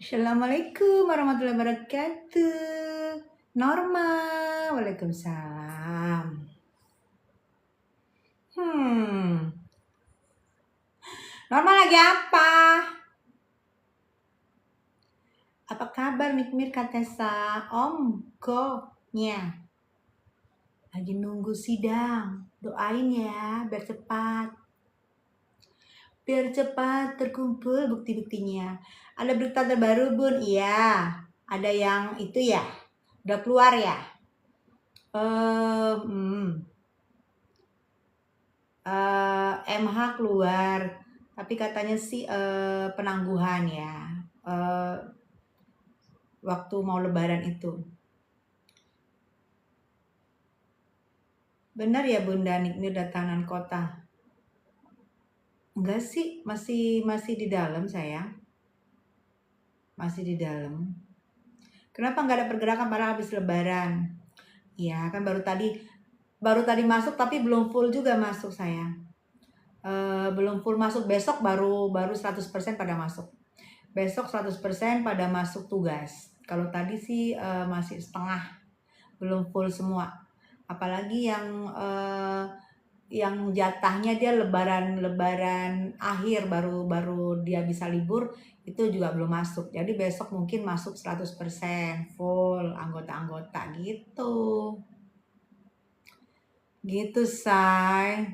Assalamualaikum warahmatullahi wabarakatuh. Norma, waalaikumsalam. Norma lagi apa? Apa kabar Mikmir Katesa? Om, nya. Lagi nunggu sidang. Doain ya, biar cepat. Biar cepat terkumpul bukti-buktinya. Ada berita terbaru, Bun? Iya. Ada yang itu ya? Udah keluar ya? MH keluar, tapi katanya sih penangguhan ya, waktu mau lebaran itu. Benar ya Bunda Nikmir datangan kota? Enggak sih, masih di dalam sayang. Masih di dalam. Kenapa nggak ada pergerakan padahal habis lebaran? Ya kan baru tadi masuk tapi belum full juga masuk sayang. Belum full masuk, besok baru 100% pada masuk. Besok 100% pada masuk tugas. Kalau tadi sih masih setengah, belum full semua. Apalagi yang jatahnya dia lebaran akhir baru dia bisa libur, itu juga belum masuk. Jadi besok mungkin masuk 100% full anggota-anggota gitu. Gitu, say.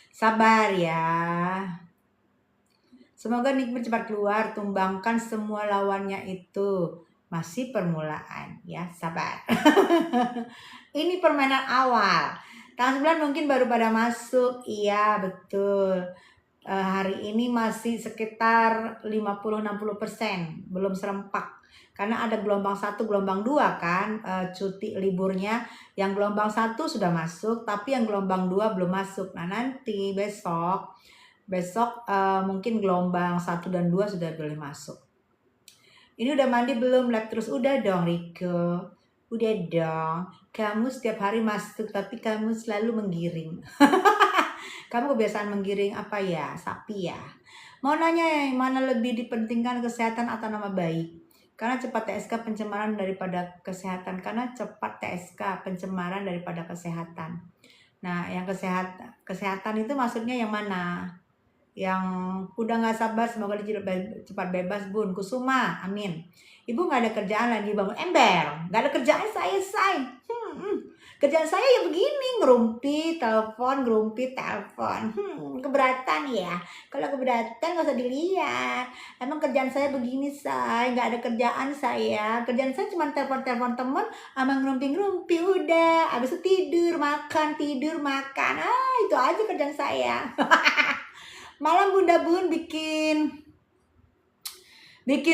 Sabar ya. Semoga Nikmir cepat keluar, tumbangkan semua lawannya itu. Masih permulaan ya, sabar. Ini permainan awal. Tanggal 9 mungkin baru pada masuk. Iya, betul. Hari ini masih sekitar 50-60%, belum serempak. Karena ada gelombang 1, gelombang 2 kan, cuti liburnya. Yang gelombang 1 sudah masuk, tapi yang gelombang 2 belum masuk. Nah, nanti besok mungkin gelombang 1 dan 2 sudah boleh masuk. Ini udah mandi belum? Lab terus. Udah dong Riko. Udah dong. Kamu setiap hari masuk tapi kamu selalu menggiring. Kamu kebiasaan menggiring apa ya? Sapi ya. Mau nanya ya, mana lebih dipentingkan kesehatan atau nama baik? Karena cepat TSK pencemaran daripada kesehatan. Karena cepat TSK pencemaran daripada kesehatan. Nah, yang kesehatan itu maksudnya yang mana? Yang udah nggak sabar semoga cepat bebas Bun Kusuma, amin. Ibu nggak ada kerjaan lagi bangun ember, nggak ada kerjaan saya. Kerjaan saya ya begini, ngerumpi telepon, keberatan ya. Kalau keberatan nggak usah dilihat, emang kerjaan saya begini say, nggak ada kerjaan saya. Kerjaan saya cuma telepon temen sama ngerumpi udah, abis itu tidur makan, itu aja kerjaan saya. Malam Bunda Bun bikin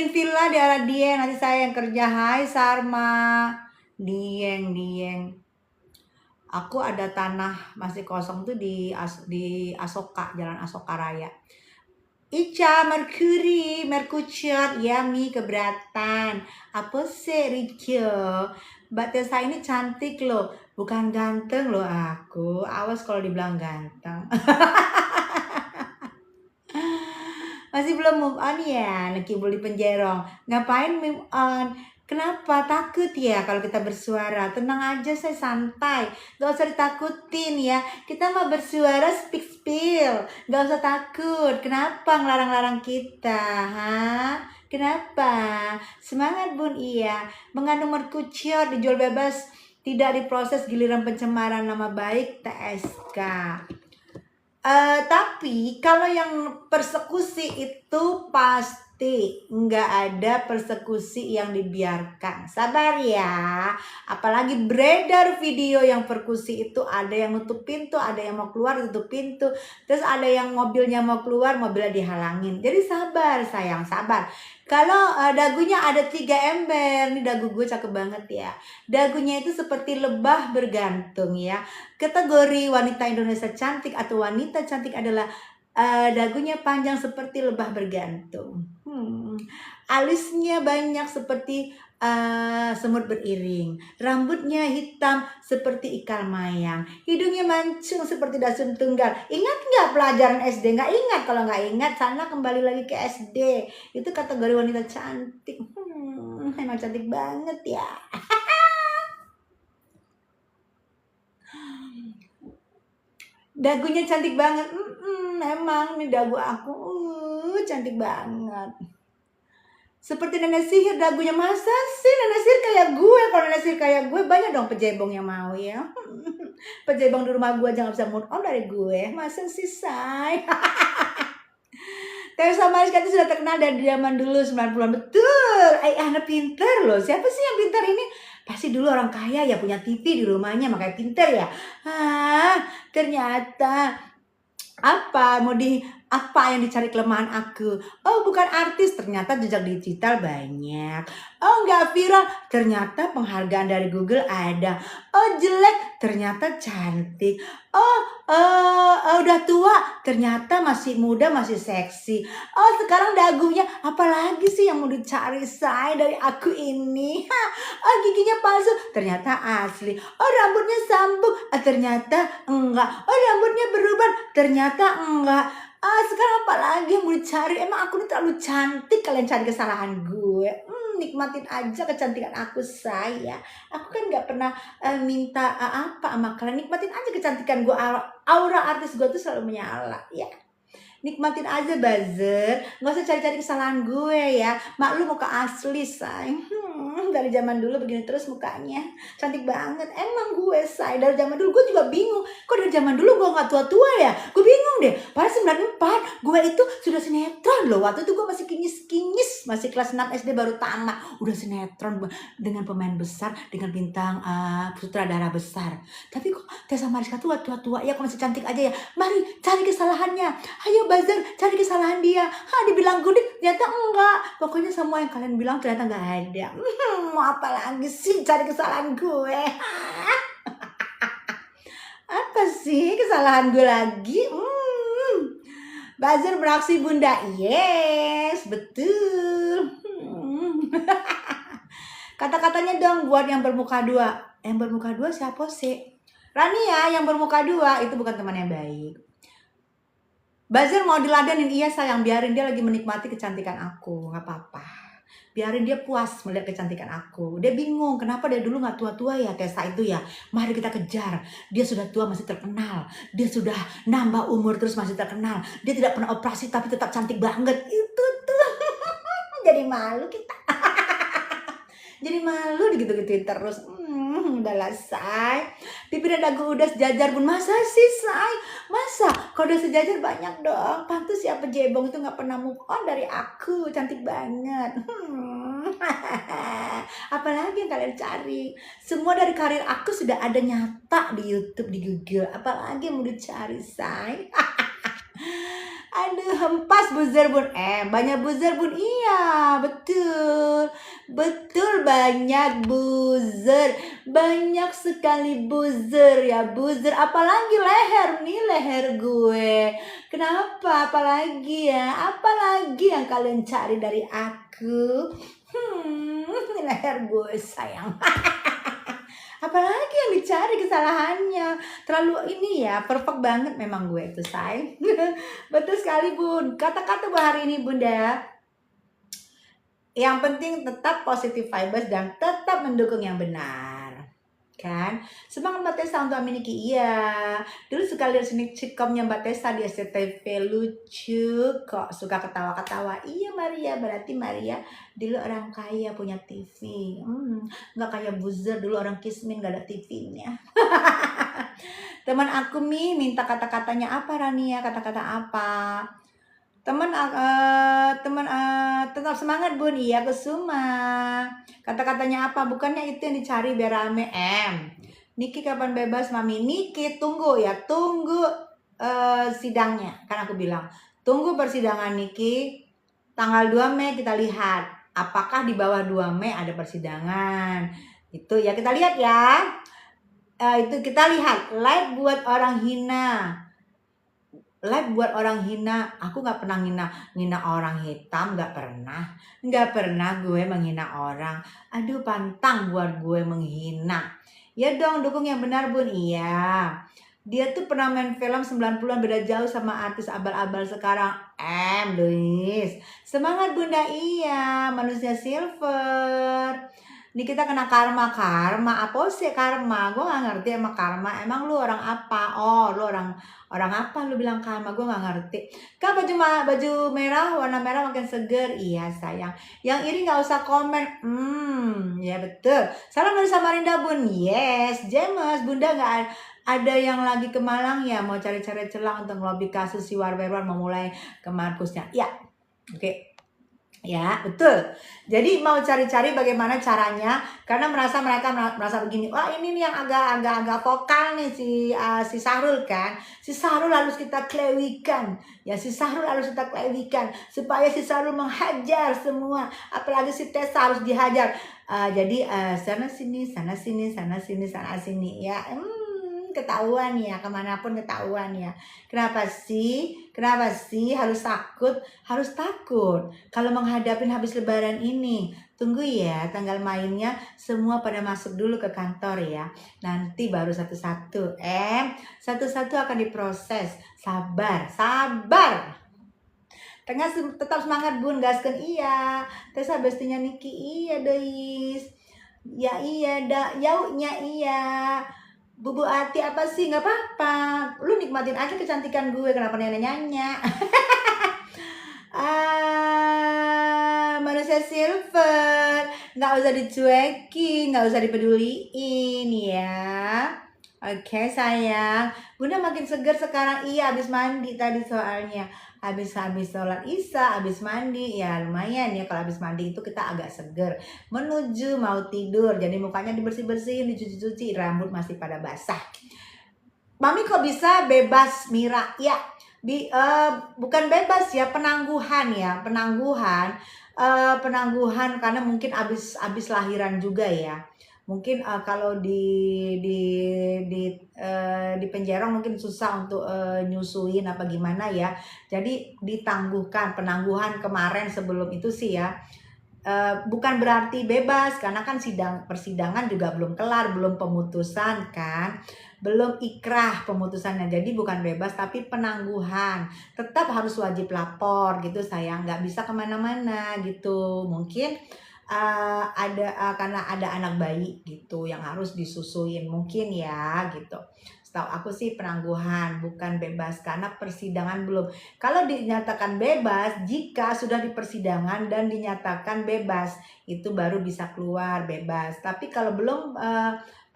villa di arah Dieng, nanti saya yang kerja. Hai Sarma. Dieng. Aku ada tanah masih kosong tuh di Asoka, Jalan Asoka Raya. Ica, Merkuciot, Yami, keberatan. Apa sih Rikyo? Mbak Tessa ini cantik loh, bukan ganteng loh aku. Awas kalau dibilang ganteng. Masih belum move on ya, lagi di penjerong. Ngapain move on? Kenapa? Takut ya kalau kita bersuara? Tenang aja, saya santai. Gak usah ditakutin ya. Kita mau bersuara spill. Gak usah takut. Kenapa ngelarang-larang kita? Kenapa? Semangat Bun, iya. Mengandung merkuciot, dijual bebas. Tidak diproses, giliran pencemaran nama baik TSK. Tapi kalau yang persekusi itu pasti nggak ada persekusi yang dibiarkan. Sabar ya. Apalagi beredar video yang persekusi itu, ada yang nutup pintu, ada yang mau keluar tutup pintu, terus ada yang mobilnya mau keluar, mobilnya dihalangin. Jadi sabar sayang, sabar. Kalau dagunya ada 3 ember, nih dagu gue cakep banget ya. Dagunya itu seperti lebah bergantung ya. Kategori wanita Indonesia cantik atau wanita cantik adalah dagunya panjang seperti lebah bergantung. Alisnya banyak seperti semut beriring, rambutnya hitam seperti ikal mayang, hidungnya mancung seperti dasun tunggal. Ingat nggak pelajaran SD? Nggak ingat? Kalau nggak ingat, sana kembali lagi ke SD. Itu kategori wanita cantik. Emang cantik banget ya. Dagunya cantik banget. Emang nih dagu aku cantik banget. Seperti nenek sihir dagunya. Masa sih nenek sihir kayak gue? Kalau nenek sihir kayak gue, banyak dong pejebong yang mau ya. Pejebong di rumah gue aja gak bisa move on dari gue. Masa sih, say? Teresa Mariska itu sudah terkenal dari zaman dulu 90-an. Betul. Anak pinter loh. Siapa sih yang pinter ini? Pasti dulu orang kaya ya, punya TV di rumahnya, makanya pinter ya. Ternyata apa yang dicari kelemahan aku? Oh, bukan artis, ternyata jejak digital banyak. Oh, nggak viral, ternyata penghargaan dari Google ada. Oh, jelek, ternyata cantik. Oh, udah tua, ternyata masih muda, masih seksi. Oh, sekarang dagunya, apalagi sih yang mau dicari saya dari aku ini? Oh, giginya palsu, ternyata asli. Oh, rambutnya sambung, ternyata enggak. Oh, rambutnya berubah, ternyata enggak. Sekarang apa lagi yang mau dicari? Emang aku ini terlalu cantik, kalian cari kesalahan gue. Nikmatin aja kecantikan aku, saya. Aku kan gak pernah minta apa sama kalian. Nikmatin aja kecantikan gue. Aura artis gue tuh selalu menyala, ya. Nikmatin aja, buzzer. Gak usah cari-cari kesalahan gue ya. Maklum muka asli, say. Dari zaman dulu begini terus mukanya. Cantik banget. Emang gue, say. Dari zaman dulu gue juga bingung. Kok dari zaman dulu gue gak tua-tua ya? Gue bingung deh. Padahal 94 gue itu sudah sinetron loh. Waktu itu gue masih kinyis-kinyis. Masih kelas 6 SD baru tamat. Udah sinetron dengan pemain besar. Dengan bintang sutradara besar. Tapi kok Teresa Mariska tuh tua-tua ya. Kok masih cantik aja ya? Mari cari kesalahannya. Ayo buzzer, cari kesalahan dia. Dibilang gudik, ternyata enggak. Pokoknya semua yang kalian bilang ternyata enggak ada. Mau apa lagi sih cari kesalahan gue? Apa sih kesalahan gue lagi? Buzzer beraksi bunda. Yes, betul. Kata-katanya dong buat yang bermuka dua. Yang bermuka dua siapa sih? Rania yang bermuka dua itu bukan teman yang baik. Buzzer mau diladenin, iya sayang, biarin dia lagi menikmati kecantikan aku, gak apa-apa. Biarin dia puas melihat kecantikan aku. Dia bingung, kenapa dia dulu gak tua-tua ya, Tessa itu ya. Mari kita kejar, dia sudah tua masih terkenal. Dia sudah nambah umur terus masih terkenal. Dia tidak pernah operasi tapi tetap cantik banget. Itu tuh, jadi malu kita. Jadi malu digitu-gituin terus. Udahlah, say. Pipi dan dagu udah sejajar pun. Masa sih, say? Masa? Kalau udah sejajar banyak dong. Pantes ya pejebong itu gak pernah move on dari aku. Cantik banget. Apalagi yang kalian cari? Semua dari karir aku sudah ada nyata di YouTube, di Google. Apalagi yang mau dicari, say? Aduh, hempas buzzer bun. Banyak buzzer bun. Iya, betul. Betul, banyak buzzer. Banyak sekali buzzer ya, buzzer. Apalagi leher nih, leher gue. Kenapa? Apalagi ya? Apalagi yang kalian cari dari aku? Leher gue, sayang. Apalagi yang dicari kesalahannya. Terlalu ini ya, perfect banget memang gue itu, say. Betul sekali, bun. Kata-kata bu hari ini, bunda. Yang penting tetap positive vibes dan tetap mendukung yang benar. Kan? Semangat Mbak Tessa untuk Aminiki. Iya. Dulu suka lihat sitcomnya Mbak Tessa di SCTV, lucu kok, suka ketawa-ketawa. Iya Maria, berarti Maria dulu orang kaya punya TV. Nggak kayak buzzer dulu orang kismin gak ada TV-nya. Teman aku minta kata-katanya apa, Rania? Kata-kata apa? Teman tetap semangat bun. Iya Kusuma. Kata-katanya apa? Bukannya itu yang dicari biar rame. Niki kapan bebas mami? Niki tunggu ya, tunggu sidangnya. Kan aku bilang tunggu persidangan Niki. Tanggal 2 Mei kita lihat apakah di bawah 2 Mei ada persidangan. Itu ya kita lihat ya. Itu kita lihat. Like buat orang hina, Live buat orang hina, aku nggak pernah ngina orang hitam, nggak pernah gue menghina orang. Aduh, pantang buat gue menghina. Ya dong, dukung yang benar Bun. Iya, dia tuh pernah main film 90-an, beda jauh sama artis abal-abal sekarang. Luis, semangat Bunda. Iya, manusia silver. Ini kita kena karma. Apa sih karma? Gue nggak ngerti sama karma. Emang lu orang apa? Oh, lu orang apa lu bilang karma? Gue nggak ngerti. Kan baju merah, warna merah makin seger. Iya sayang. Yang iri nggak usah komen. Ya betul. Salam dari Samarinda Bun. Yes, James. Bunda nggak ada yang lagi ke Malang ya, mau cari-cari celah untuk ngelobi kasus si Warberwan memulai ke Markusnya. Ya, oke. Ya, betul. Jadi mau cari-cari bagaimana caranya, karena mereka merasa begini, wah ini nih yang agak vokal nih si Sahrul kan. Si Sahrul harus kita klewikan. Ya, si Sahrul harus kita klewikan supaya si Sahrul menghajar semua, apalagi si Tessa harus dihajar. Jadi sana sini ya. Ketahuan ya, kemanapun ketahuan ya. Kenapa sih harus takut? Harus takut kalau menghadapin habis lebaran ini. Tunggu ya, tanggal mainnya semua pada masuk dulu ke kantor ya. Nanti baru satu-satu. Satu-satu akan diproses. Sabar. Tetap semangat Bun, gaskan. Iya. Tessa bestinya Niki. Iya Deis. Ya iya, yaunya iya. Bubu Ati apa sih? Nggak apa-apa. Lu nikmatin aja kecantikan gue. Kenapa nanya-nanya? Manusia silver. Nggak usah dicuekin. Nggak usah dipeduliin ya. Oke sayang. Bunda makin seger sekarang. Iya, habis mandi tadi soalnya. Habis sholat isya, habis mandi. Ya lumayan ya, kalau habis mandi itu kita agak seger. Menuju mau tidur. Jadi mukanya dibersih-bersihin, dicuci-cuci. Rambut masih pada basah. Mami kok bisa bebas Mira? Ya, bukan bebas ya, penangguhan ya. Penangguhan karena mungkin habis lahiran juga ya. Mungkin kalau di penjara mungkin susah untuk nyusuin apa gimana ya. Jadi ditangguhkan, penangguhan kemarin sebelum itu sih ya. Bukan berarti bebas, karena kan persidangan juga belum kelar, belum pemutusan kan, belum ikrah pemutusannya. Jadi bukan bebas tapi penangguhan. Tetap harus wajib lapor gitu sayang, nggak bisa kemana-mana gitu. Mungkin karena ada anak bayi gitu yang harus disusuin mungkin ya gitu. Setahu aku sih penangguhan, bukan bebas karena persidangan belum. Kalau dinyatakan bebas, jika sudah di persidangan dan dinyatakan bebas, itu baru bisa keluar bebas. Tapi kalau belum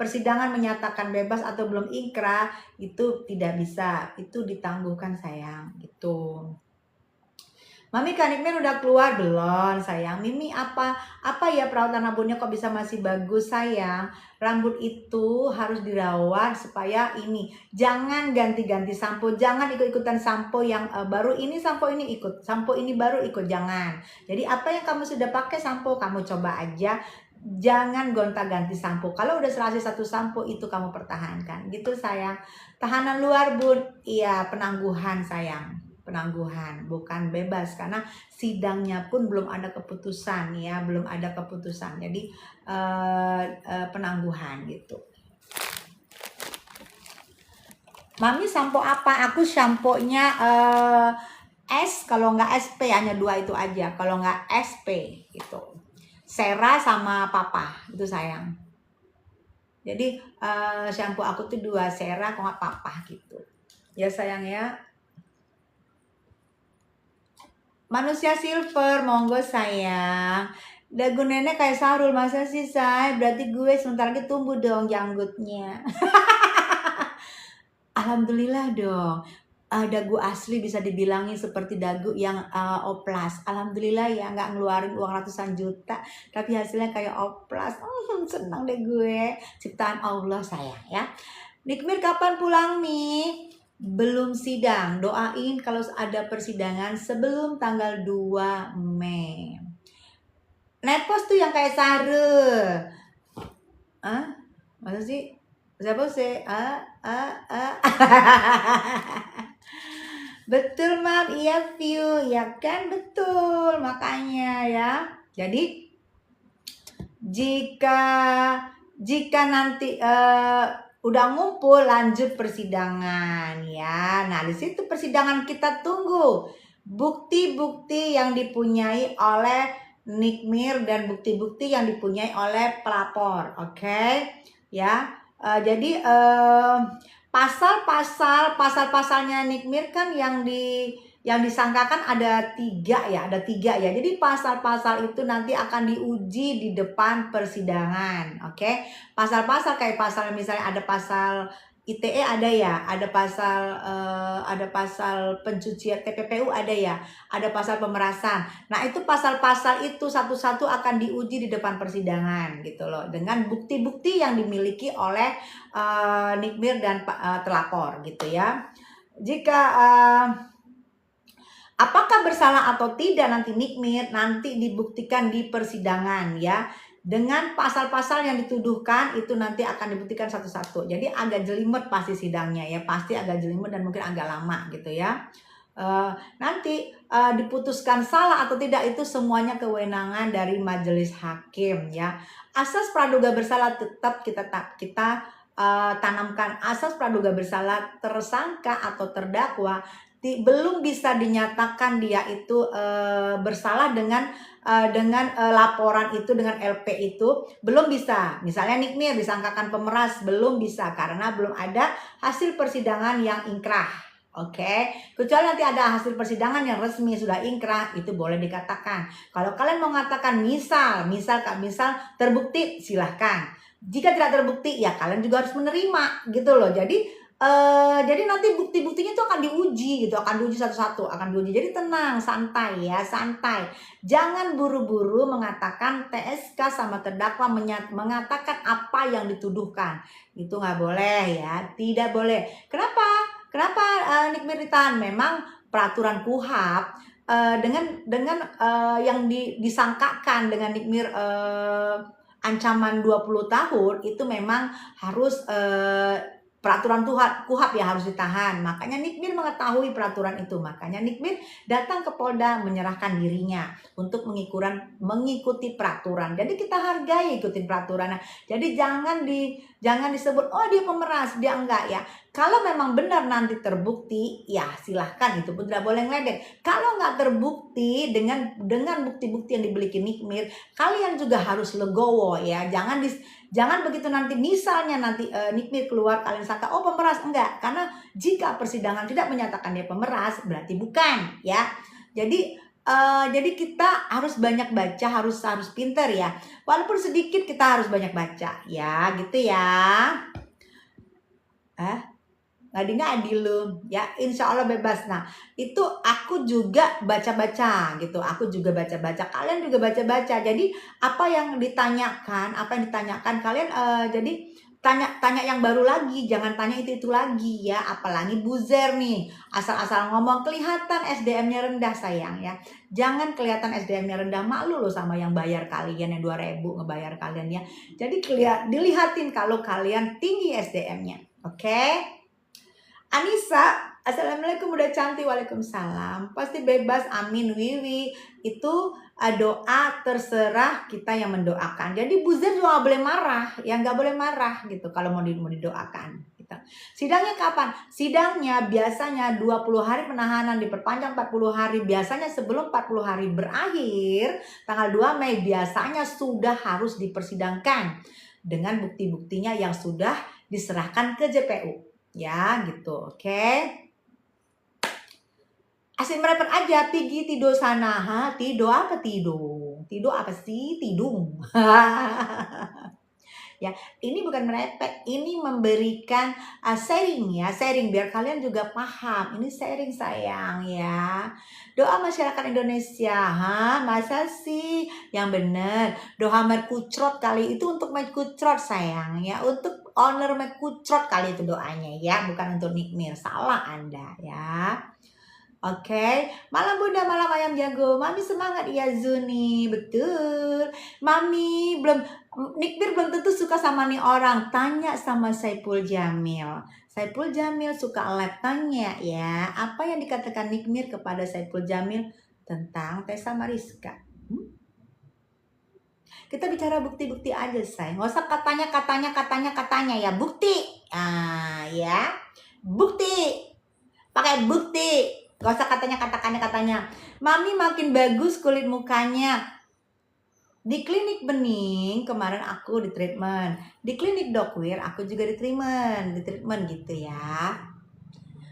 persidangan menyatakan bebas atau belum inkrah, itu tidak bisa. Itu ditangguhkan sayang gitu. Mami Kanikmen udah keluar belum sayang? Mimi apa ya perawatan rambutnya kok bisa masih bagus sayang? Rambut itu harus dirawat supaya ini. Jangan ganti-ganti sampo, jangan ikut-ikutan sampo yang baru ini sampo ini ikut, sampo ini baru ikut, jangan. Jadi apa yang kamu sudah pakai sampo kamu coba aja. Jangan gonta-ganti sampo. Kalau udah serasi satu sampo itu kamu pertahankan. Gitu sayang. Tahanan luar Bun. Iya, penangguhan sayang. Penangguhan, bukan bebas karena sidangnya pun belum ada keputusan ya, belum ada keputusan. Jadi penangguhan gitu. Mami sampo apa? Aku samponya S, kalau nggak SP hanya 2 itu aja. Kalau nggak SP gitu. Sera sama Papa itu sayang. Jadi shampoo aku tuh 2, Sera kalau nggak Papa gitu. Ya sayang ya. Manusia silver, monggo sayang. Dagu nenek kayak Sahrul, masa sih say? Berarti gue sebentar lagi tumbuh dong janggutnya. Alhamdulillah dong. Dagu asli bisa dibilangin seperti dagu yang oplas. Alhamdulillah ya, nggak ngeluarin uang ratusan juta, tapi hasilnya kayak oplas. Senang deh gue. Ciptaan Allah sayang ya. Nikmir kapan pulang nih? Belum sidang, doain kalau ada persidangan sebelum tanggal 2 Mei. Netpost tuh yang kayak Sahrul. Masa sih? Siapa sih? Betul, Mam. Iya, view. Ya kan, betul. Makanya ya. Jadi jika jika nanti udah ngumpul, lanjut persidangan ya. Nah, di situ persidangan kita tunggu bukti-bukti yang dipunyai oleh Nikmir dan bukti-bukti yang dipunyai oleh pelapor. Oke? Ya. Jadi pasal-pasalnya Nikmir kan yang disangkakan ada 3 ya. Jadi pasal-pasal itu nanti akan diuji di depan persidangan. Oke. Pasal-pasal kayak pasal misalnya ada pasal ITE ada ya, ada pasal pencucian TPPU ada ya, ada pasal pemerasan. Nah, itu pasal-pasal itu satu-satu akan diuji di depan persidangan gitu loh, dengan bukti-bukti yang dimiliki oleh Nikmir dan terlapor gitu ya. Jika apakah bersalah atau tidak nanti Nikmir nanti dibuktikan di persidangan ya. Dengan pasal-pasal yang dituduhkan itu nanti akan dibuktikan satu-satu. Jadi agak jelimet pasti sidangnya ya, pasti agak jelimet dan mungkin agak lama gitu ya. Nanti diputuskan salah atau tidak itu semuanya kewenangan dari majelis hakim ya. Asas praduga bersalah tetap kita tanamkan asas praduga bersalah tersangka atau terdakwa belum bisa dinyatakan dia itu bersalah dengan laporan itu, dengan LP itu belum bisa. Misalnya Nikmir disangkakan pemeras belum bisa karena belum ada hasil persidangan yang inkrah. Oke, kecuali nanti ada hasil persidangan yang resmi sudah inkrah, itu boleh dikatakan. Kalau kalian mau mengatakan misal terbukti, silahkan. Jika tidak terbukti, ya kalian juga harus menerima gitu loh. Jadi nanti bukti-buktinya itu akan diuji gitu, akan diuji satu-satu, akan diuji. Jadi tenang, santai ya, santai. Jangan buru-buru mengatakan TSK sama terdakwa mengatakan apa yang dituduhkan. Itu nggak boleh ya, tidak boleh. Kenapa Nikmir ditahan? Memang peraturan KUHAP dengan yang disangkakan dengan Nikmir ancaman 20 tahun itu memang harus peraturan KUHAP ya harus ditahan. Makanya Nikmir mengetahui peraturan itu. Makanya Nikmir datang ke Polda menyerahkan dirinya untuk mengikuti peraturan. Jadi kita hargai ikutin peraturan. Jadi jangan disebut oh dia pemeras, dia enggak ya. Kalau memang benar nanti terbukti, ya silahkan, itu pun tidak boleh ngeledek. Kalau nggak terbukti dengan bukti-bukti yang dimiliki Nikmir, kalian juga harus legowo ya. Jangan begitu nanti misalnya nanti Nikmir keluar kalian sangka oh pemeras, enggak. Karena jika persidangan tidak menyatakan dia pemeras berarti bukan ya. Jadi kita harus banyak baca, harus pinter ya. Walaupun sedikit kita harus banyak baca ya, gitu ya. Ngadi-ngadi lu ya, insya Allah bebas. Nah itu aku juga baca-baca gitu, kalian juga baca-baca. Jadi apa yang ditanyakan kalian jadi tanya yang baru lagi, jangan tanya itu lagi ya. Apalagi buzzer nih, asal-asal ngomong, kelihatan SDM-nya rendah sayang ya. Jangan kelihatan SDM-nya rendah, malu loh sama yang bayar kalian, yang 2.000 ngebayar kalian ya. Jadi dilihatin kalau kalian tinggi SDM-nya. Oke? Anissa, assalamualaikum udah cantik, waalaikumsalam. Pasti bebas, amin Wiwi. Itu doa terserah kita yang mendoakan. Jadi buzzer juga gak boleh marah, ya nggak boleh marah gitu kalau mau didoakan. Gitu. Sidangnya kapan? Sidangnya biasanya 20 hari penahanan diperpanjang 40 hari. Biasanya sebelum 40 hari berakhir, tanggal 2 Mei biasanya sudah harus dipersidangkan dengan bukti-buktinya yang sudah diserahkan ke JPU. Ya gitu, oke. Asik merepet aja, pergi tidur sana. Tidur apa tidur? Tidur apa sih? Tidung. Ya, ini bukan merepek, ini memberikan sharing ya, sharing biar kalian juga paham. Ini sharing sayang ya. Doa masyarakat Indonesia, masa sih yang bener? Doa Merkucrot kali itu untuk Merkucrot sayang ya, untuk owner Merkucrot kali itu doanya ya, bukan untuk Nikmir. Salah Anda ya. Oke, malam bunda, malam ayam jago. Mami semangat ya Zuni, betul. Nikmir belum tentu suka sama nih orang. Tanya sama Saipul Jamil. Saipul Jamil suka lab tanya ya, apa yang dikatakan Nikmir kepada Saipul Jamil tentang Tessa Mariska? Kita bicara bukti-bukti aja, say. Nggak usah katanya ya, bukti. Ya, bukti. Pakai bukti. Nggak usah katanya. Mami makin bagus kulit mukanya. Di klinik Bening kemarin aku di treatment. Di klinik Dokwir aku juga di treatment gitu ya.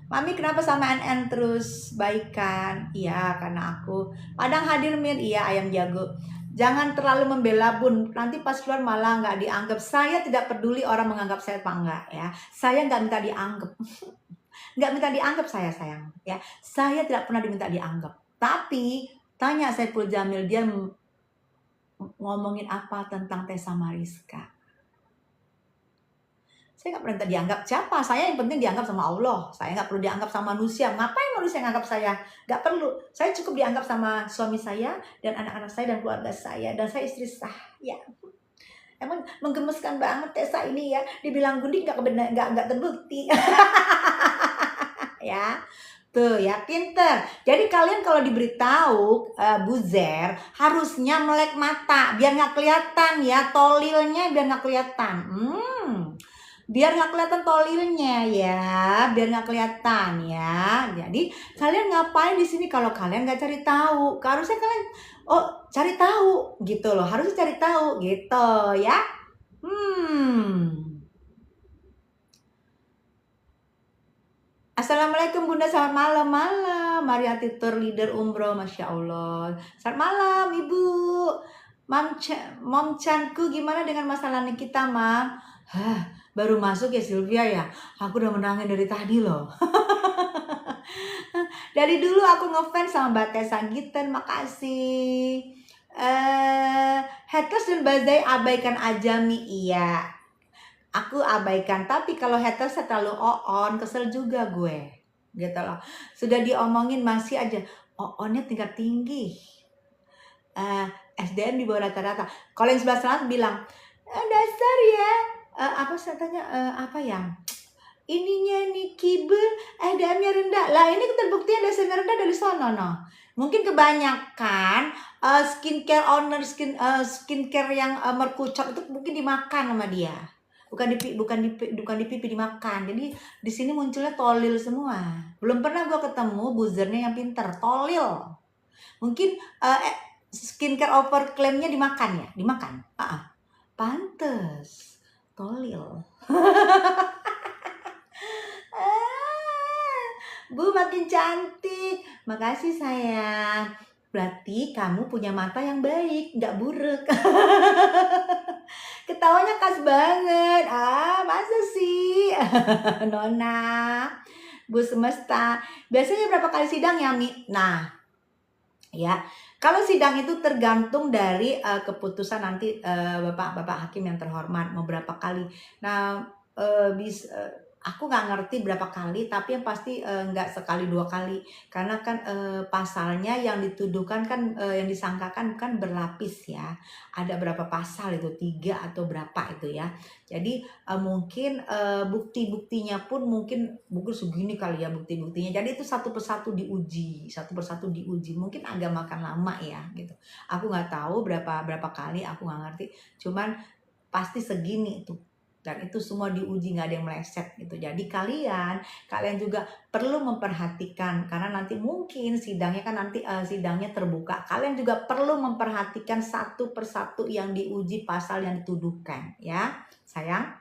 Mami kenapa sama NN terus baikan? Iya, karena aku. Padang hadir Mir, iya ayam jago. Jangan terlalu membela Bun, nanti pas keluar malah nggak dianggap. Saya tidak peduli orang menganggap saya apa enggak ya. Saya nggak minta dianggap. Nggak minta dianggap saya sayang ya. Saya tidak pernah diminta dianggap. Tapi tanya Saipul Jamil, dia ngomongin apa tentang Tessa Mariska. Saya nggak pernah dianggap siapa. Saya yang penting dianggap sama Allah. Saya nggak perlu dianggap sama manusia. Ngapain manusia nganggap saya? Nggak perlu. Saya cukup dianggap sama suami saya dan anak-anak saya dan keluarga saya. Dan saya istri sah. Ya. Emang menggemaskan banget Tessa ini ya. Dibilang gundik nggak terbukti. Ya. Tuh ya, pinter. Jadi kalian kalau diberitahu buzzer, harusnya melek mata biar nggak kelihatan ya, tolilnya biar nggak kelihatan. Biar nggak kelihatan tolilnya ya, biar nggak kelihatan ya. Jadi kalian ngapain di sini kalau kalian nggak cari tahu? Harusnya kalian cari tahu gitu loh, harusnya cari tahu gitu ya. Assalamualaikum Bunda, selamat malam. Mariati Tour leader umroh, Masya Allah. Selamat malam Ibu. Mom Chanku, gimana dengan masalah Nikita, Mam? Baru masuk ya Sylvia ya. Aku udah menangin dari tadi loh. Dari dulu aku ngefans sama Mbak Tessa Gitten, makasih. Haters dan Bazai abaikan aja Mi, iya. Aku abaikan, tapi kalau haters terlalu on, kesel juga gue. Gitu loh. Sudah diomongin masih aja. Onnya tingkat tinggi. SDM di bawah rata-rata. Kalau yang sebelah sana bilang, dasar ya. Apa ininya nih kibel, SDM-nya rendah. Lah ini terbukti ada SDM rendah dari sono no. Mungkin kebanyakan skincare yang merkucot itu mungkin dimakan sama dia. Bukan di pipi dimakan. Jadi di sini munculnya tolil semua. Belum pernah gue ketemu buzzernya yang pinter, tolil. Mungkin skincare overclaimnya dimakan ya, dimakan. Pantes. Tolil. Bu makin cantik. Makasih sayang. Berarti kamu punya mata yang baik, nggak buruk. Ketawanya khas banget. Masa sih? Nona. Bu semesta. Biasanya berapa kali sidang ya Mi? Nah, ya. Kalau sidang itu tergantung dari keputusan nanti bapak hakim yang terhormat mau berapa kali. Nah, aku nggak ngerti berapa kali, tapi yang pasti nggak sekali 2 kali. Karena kan pasalnya yang dituduhkan kan yang disangkakan kan berlapis ya. Ada berapa pasal itu, 3 atau berapa itu ya. Jadi mungkin bukti-buktinya pun mungkin segini kali ya bukti-buktinya. Jadi itu satu persatu diuji. Mungkin agak makan lama ya gitu. Aku nggak tahu berapa kali, aku nggak ngerti. Cuman pasti segini tuh. Dan itu semua diuji, nggak ada yang meleset gitu. Jadi kalian juga perlu memperhatikan, karena nanti mungkin sidangnya kan nanti sidangnya terbuka. Kalian juga perlu memperhatikan satu persatu yang diuji, pasal yang dituduhkan ya sayang.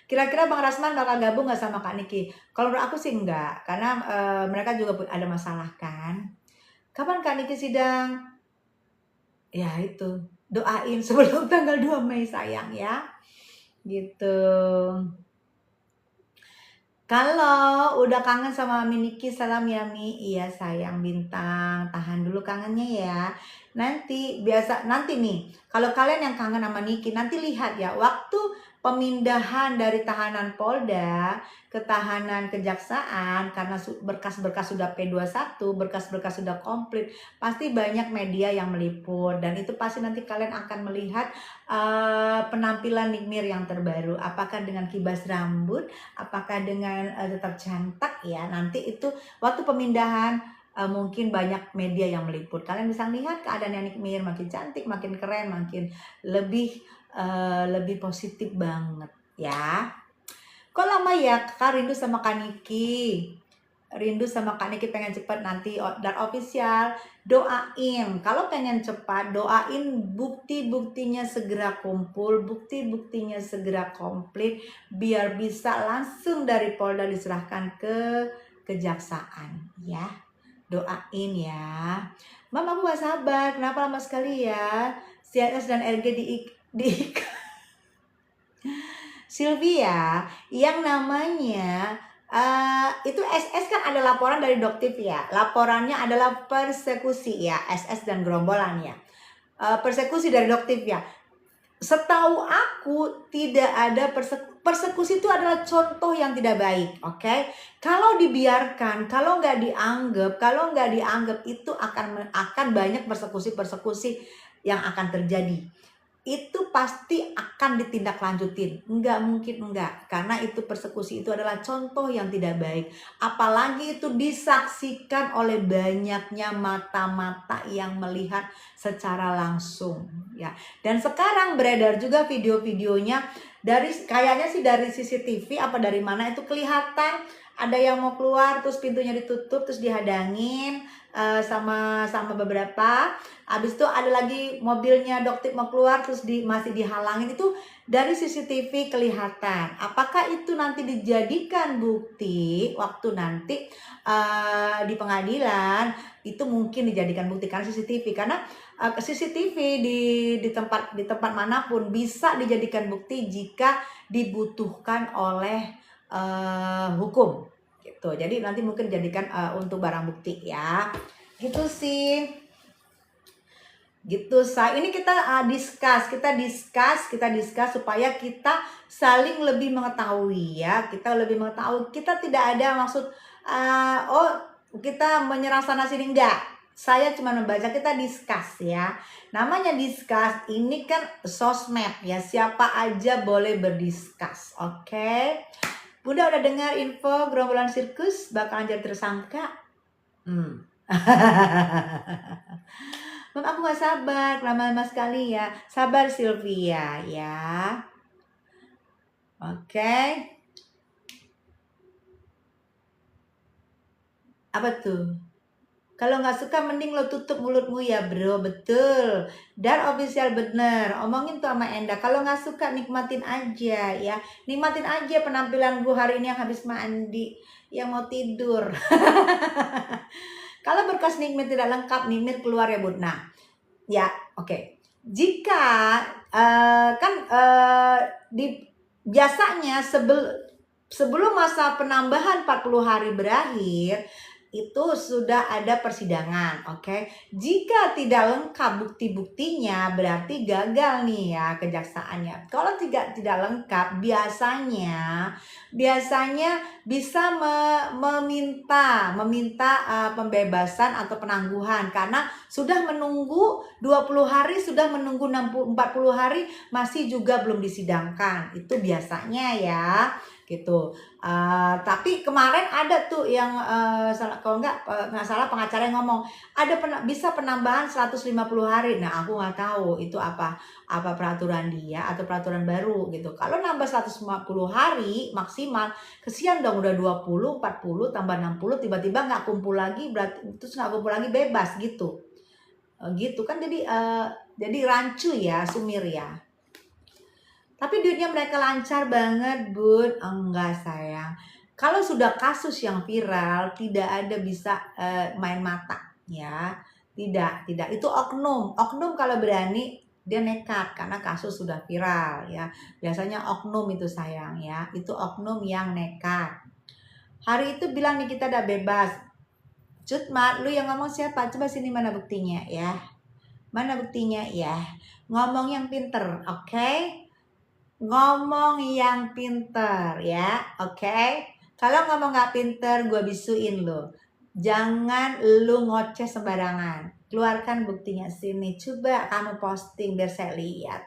Kira-kira Bang Rasman bakal gabung nggak sama Kak Niki? Kalau menurut aku sih enggak, karena mereka juga ada masalah kan. Kapan Kak Niki sidang? Ya itu, doain sebelum tanggal 2 Mei sayang ya. Gitu. Kalau udah kangen sama Miniki, salam ya Mi. Iya sayang bintang, tahan dulu kangennya ya. Nanti nih, kalau kalian yang kangen sama Niki, nanti lihat ya, waktu pemindahan dari tahanan Polda ke tahanan kejaksaan karena berkas-berkas sudah P21, berkas-berkas sudah komplit, pasti banyak media yang meliput dan itu pasti nanti kalian akan melihat penampilan Nikmir yang terbaru, apakah dengan kibas rambut, apakah dengan tetap cantik ya. Nanti itu waktu pemindahan mungkin banyak media yang meliput, kalian bisa lihat keadaannya Nikmir makin cantik, makin keren, makin lebih positif banget ya. Kok lama ya Kak, rindu sama Kak Niki. Rindu sama Kak Niki, pengen cepet nanti dan official. Doain, kalau pengen cepat doain bukti-buktinya segera kumpul, bukti-buktinya segera komplit, biar bisa langsung dari Polda diserahkan ke kejaksaan ya. Doain ya. Mam, aku gak sabar, kenapa lama sekali ya? CNS dan RG di Sylvia, yang namanya itu SS kan ada laporan dari Doktif ya. Laporannya adalah persekusi ya, SS dan gerombolan ya. Persekusi dari Doktif ya. Setahu aku tidak ada persekusi, itu adalah contoh yang tidak baik, oke? Kalau dibiarkan, kalau nggak dianggap itu akan banyak persekusi yang akan terjadi. Itu pasti akan ditindaklanjutin, nggak mungkin enggak, karena itu persekusi itu adalah contoh yang tidak baik, apalagi itu disaksikan oleh banyaknya mata-mata yang melihat secara langsung ya. Dan sekarang beredar juga video-videonya kayaknya sih dari CCTV apa dari mana itu kelihatan ada yang mau keluar terus pintunya ditutup terus dihadangin sama beberapa. Habis itu ada lagi mobilnya Doktif mau keluar terus masih dihalangin, itu dari CCTV kelihatan. Apakah itu nanti dijadikan bukti waktu nanti di pengadilan, itu mungkin dijadikan bukti karena CCTV, karena CCTV di tempat manapun bisa dijadikan bukti jika dibutuhkan oleh hukum gitu. Jadi nanti mungkin dijadikan untuk barang bukti ya. Gitu sih. Gitu ini kita discuss supaya kita saling lebih mengetahui ya. Kita lebih mengetahui, kita tidak ada maksud kita menyerang sana sini, enggak. Saya cuma membaca, kita discuss ya. Namanya discuss, ini kan sosmed ya, siapa aja boleh berdiskus, oke? Bunda udah dengar info gerombolan sirkus bakalan jadi tersangka? Mam, aku gak sabar, lama-lama sekali ya. Sabar Sylvia ya. Oke. Apa tuh? Kalau nggak suka mending lo tutup mulutmu ya bro, betul. Dan official bener, omongin tuh sama Enda. Kalau nggak suka nikmatin aja ya. Nikmatin aja penampilan gue hari ini yang habis mandi, yang mau tidur. Kalau berkas Nikmir tidak lengkap, Nikmir keluar ya Bud. Nah, ya oke. Jika biasanya sebelum masa penambahan 40 hari berakhir, itu sudah ada persidangan, oke? Jika tidak lengkap bukti-buktinya, berarti gagal nih ya kejaksaannya. Kalau tidak lengkap, biasanya bisa meminta pembebasan atau penangguhan karena sudah menunggu 20 hari, sudah menunggu 40 hari masih juga belum disidangkan. Itu biasanya ya gitu. Tapi kemarin ada tuh yang kalau nggak salah pengacara yang ngomong ada bisa penambahan 150 hari. Nah, aku nggak tahu itu apa peraturan dia atau peraturan baru gitu. Kalau nambah 150 hari maksimal, kesian dong, udah 20, 40 tambah 60 tiba-tiba nggak kumpul lagi, berarti terus nggak kumpul lagi bebas gitu. Gitu kan, jadi rancu ya, sumir ya. Tapi duitnya mereka lancar banget, Bun. Enggak, sayang. Kalau sudah kasus yang viral, tidak ada bisa main mata, ya. Tidak. Itu oknum. Oknum kalau berani, dia nekat karena kasus sudah viral, ya. Biasanya oknum itu, sayang, ya. Itu oknum yang nekat. Hari itu bilang nih kita udah bebas. Cutmat, lu yang ngomong siapa? Coba sini, mana buktinya, ya. Mana buktinya, ya. Ngomong yang pinter, oke? ngomong yang pinter ya, oke? Kalau ngomong nggak pinter, gue bisuin lo. Jangan lu ngoceh sembarangan. Keluarkan buktinya sini. Coba kamu posting biar saya lihat.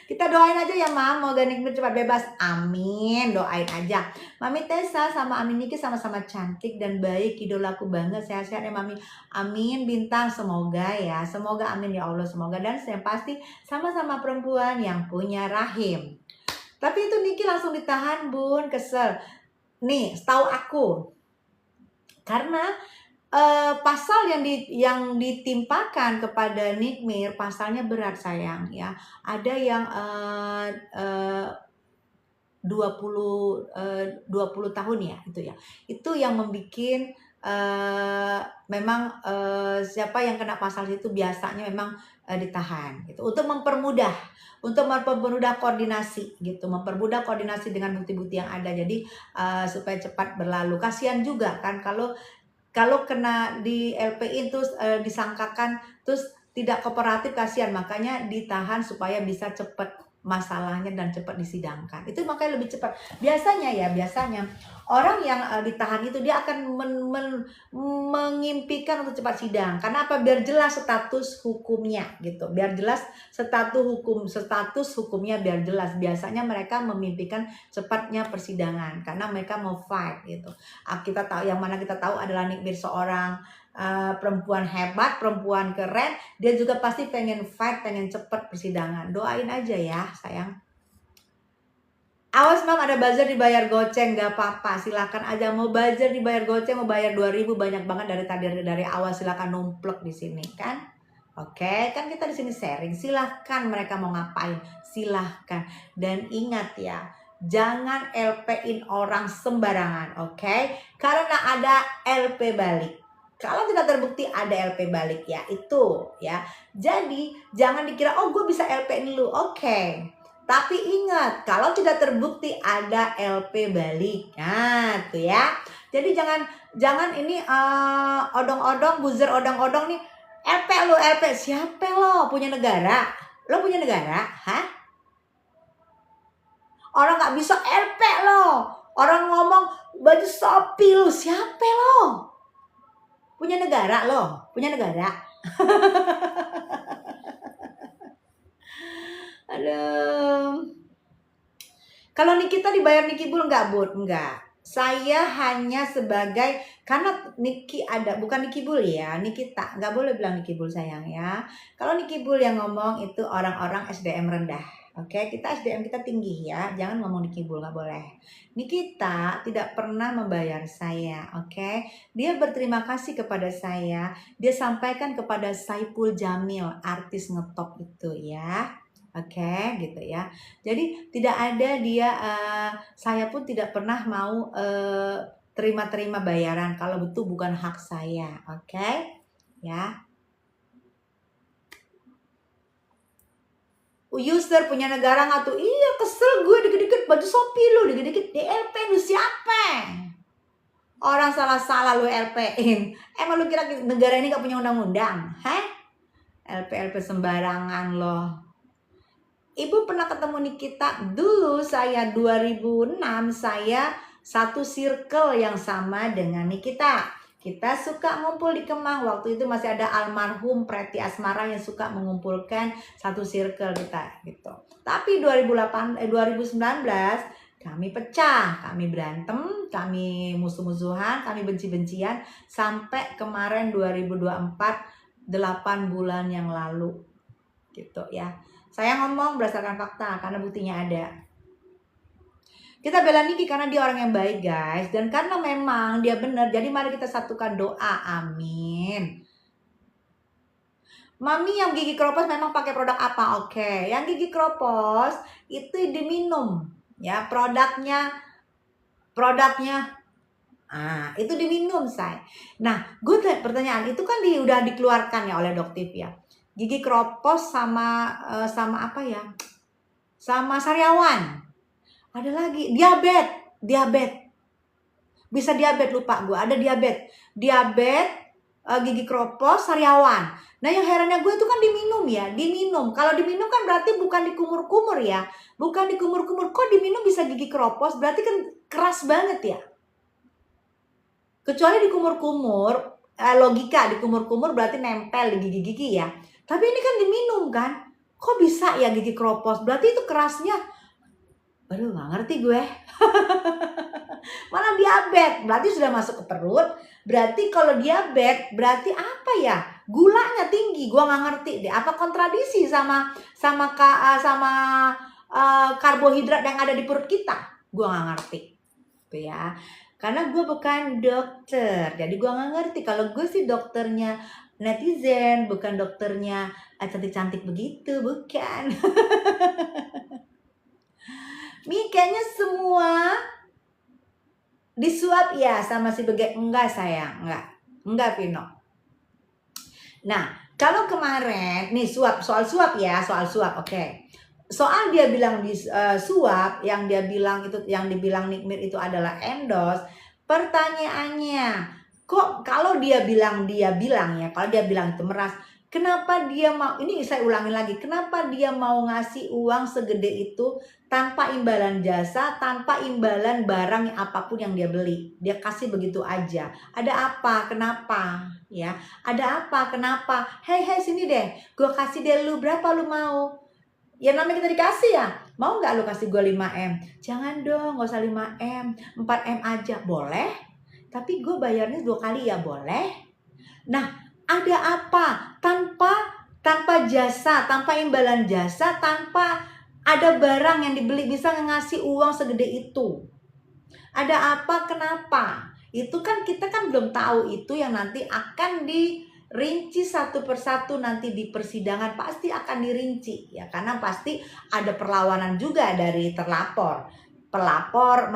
Kita doain aja ya Mam, moga Nikmir cepat bebas. Amin, doain aja. Mami Tessa sama Amin Niki sama-sama cantik dan baik. Idolaku banget, sehat-sehat ya Mami. Amin, Bintang, semoga ya. Semoga amin ya Allah, semoga. Dan yang pasti sama-sama perempuan yang punya rahim. Tapi itu Niki langsung ditahan bun, kesel. Nih, setahu aku. Karena pasal yang ditimpakan kepada Nikmir pasalnya berat sayang ya. Ada yang 20 tahun ya itu ya. Itu yang membuat memang siapa yang kena pasal itu biasanya memang ditahan gitu untuk mempermudah koordinasi gitu, mempermudah koordinasi dengan bukti-bukti yang ada. Jadi supaya cepat berlalu. Kasihan juga kan kalau kena di LPI terus disangkakan terus tidak kooperatif, kasihan, makanya ditahan supaya bisa cepat masalahnya dan cepat disidangkan. Itu makanya lebih cepat. Biasanya orang yang ditahan itu dia akan mengimpikan untuk cepat sidang. Karena apa? Biar jelas status hukumnya gitu. Biar jelas status hukumnya biar jelas. Biasanya mereka memimpikan cepatnya persidangan karena mereka mau fight gitu. Kita tahu, yang mana kita tahu adalah Nikmir seorang perempuan hebat, perempuan keren. Dia juga pasti pengen fight, pengen cepet persidangan. Doain aja ya sayang. Awas Mam, ada buzzer dibayar goceng, gak apa-apa, silakan aja. Mau buzzer dibayar goceng, mau bayar 2.000, banyak banget dari awal, silakan numplek di sini kan. Oke, kan kita di sini sharing. Silahkan mereka mau ngapain, silahkan. Dan ingat ya, jangan LP-in orang sembarangan, oke? Karena ada LP balik. Kalau tidak terbukti ada LP balik ya, itu ya. Jadi jangan dikira oh gue bisa LP-in lu, oke. Tapi ingat, kalau tidak terbukti ada LP balik. Nah, tuh ya. Jadi jangan ini odong-odong, buzzer odong-odong nih. LP lo, LP. Siapa lo? Punya negara? Lo punya negara? Hah? Orang gak bisa LP lo. Orang ngomong baju Shopee lo. Siapa lo? Punya negara lo? Punya negara? Aduh. Kalau Nikita dibayar Niki Bull enggak, Bud? Enggak. Saya hanya sebagai, karena Niki ada, bukan Niki Bull ya, Nikita. Enggak boleh bilang Niki Bull sayang ya. Kalau Niki Bull yang ngomong itu orang-orang SDM rendah. Oke, kita SDM kita tinggi ya. Jangan ngomong Niki Bull, enggak boleh. Nikita tidak pernah membayar saya, oke? Dia berterima kasih kepada saya. Dia sampaikan kepada Saipul Jamil, artis ngetop itu ya. Oke, gitu ya. Jadi tidak ada dia, saya pun tidak pernah mau terima-terima bayaran kalau itu bukan hak saya, oke? Ya. User punya negara nggak tuh? Iya, kesel gue dikit-dikit baju Shopee lu, dikit-dikit DLP lu siapa? Orang salah-salah lu LP-in. Emang lu kira negara ini gak punya undang-undang? Hah? LP-LP sembarangan loh. Ibu pernah ketemu Nikita dulu, saya 2006, saya satu circle yang sama dengan Nikita. Kita suka ngumpul di Kemang. Waktu itu masih ada almarhum Preti Asmara yang suka mengumpulkan satu circle kita gitu. Tapi 2019 kami pecah, kami berantem, kami musuh-musuhan, kami benci-bencian sampai kemarin 2024, 8 bulan yang lalu gitu ya. Saya ngomong berdasarkan fakta karena buktinya ada. Kita bela Niki karena dia orang yang baik guys. Dan karena memang dia benar. Jadi mari kita satukan doa. Amin. Mami yang gigi kropos memang pakai produk apa? Oke. Yang gigi kropos itu diminum. Ya produknya. Itu diminum say. Nah gue pertanyaan. Itu kan udah dikeluarkan ya oleh Doktif ya. Gigi kropos sama apa ya? Sama sariawan. Ada lagi diabetes. Bisa diabetes, lupa gue. Ada diabetes. gigi kropos, sariawan. Nah yang herannya gue itu kan diminum ya, diminum. Kalau diminum kan berarti bukan dikumur-kumur ya, bukan dikumur-kumur. Kok diminum bisa gigi kropos? Berarti kan keras banget ya. Kecuali dikumur-kumur, logika dikumur-kumur berarti nempel di gigi-gigi ya. Tapi ini kan diminum kan, kok bisa ya gigi kropos? Berarti itu kerasnya, aduh nggak ngerti gue. Malah diabetes, berarti sudah masuk ke perut. Berarti kalau diabetes, berarti apa ya? Gulanya tinggi, gue nggak ngerti deh. Apa kontradiksi sama karbohidrat yang ada di perut kita? Gue nggak ngerti, tuh ya. Karena gue bukan dokter, jadi gue nggak ngerti. Kalau gue sih dokternya netizen, bukan dokternya cantik-cantik begitu, bukan. Mi kayaknya semua disuap ya sama si Bege. Enggak sayang, enggak Vino. Nah kalau kemarin nih soal suap ya, oke. Soal dia bilang suap, yang dia bilang itu, yang dibilang Nikmir itu adalah endorse. Pertanyaannya, kok kalau dia bilang ya, kalau dia bilang itu meras, kenapa dia mau, ini saya ulangi lagi, kenapa dia mau ngasih uang segede itu tanpa imbalan jasa, tanpa imbalan barang apapun yang dia beli? Dia kasih begitu aja. Ada apa? Kenapa? Ya, ada apa? Kenapa? Hei sini deh, gue kasih deh lu, berapa lu mau? Ya namanya kita dikasih ya. Mau nggak lu kasih gue 5M? Jangan dong, nggak usah 5M, 4M aja. Boleh, tapi gue bayarnya 2 kali ya, boleh. Nah, ada apa? Tanpa jasa, tanpa imbalan jasa, tanpa ada barang yang dibeli bisa ngasih uang segede itu. Ada apa? Kenapa? Itu kan kita kan belum tahu, itu yang nanti akan dirinci satu persatu nanti di persidangan, pasti akan dirinci ya, karena pasti ada perlawanan juga dari terlapor. Melapor,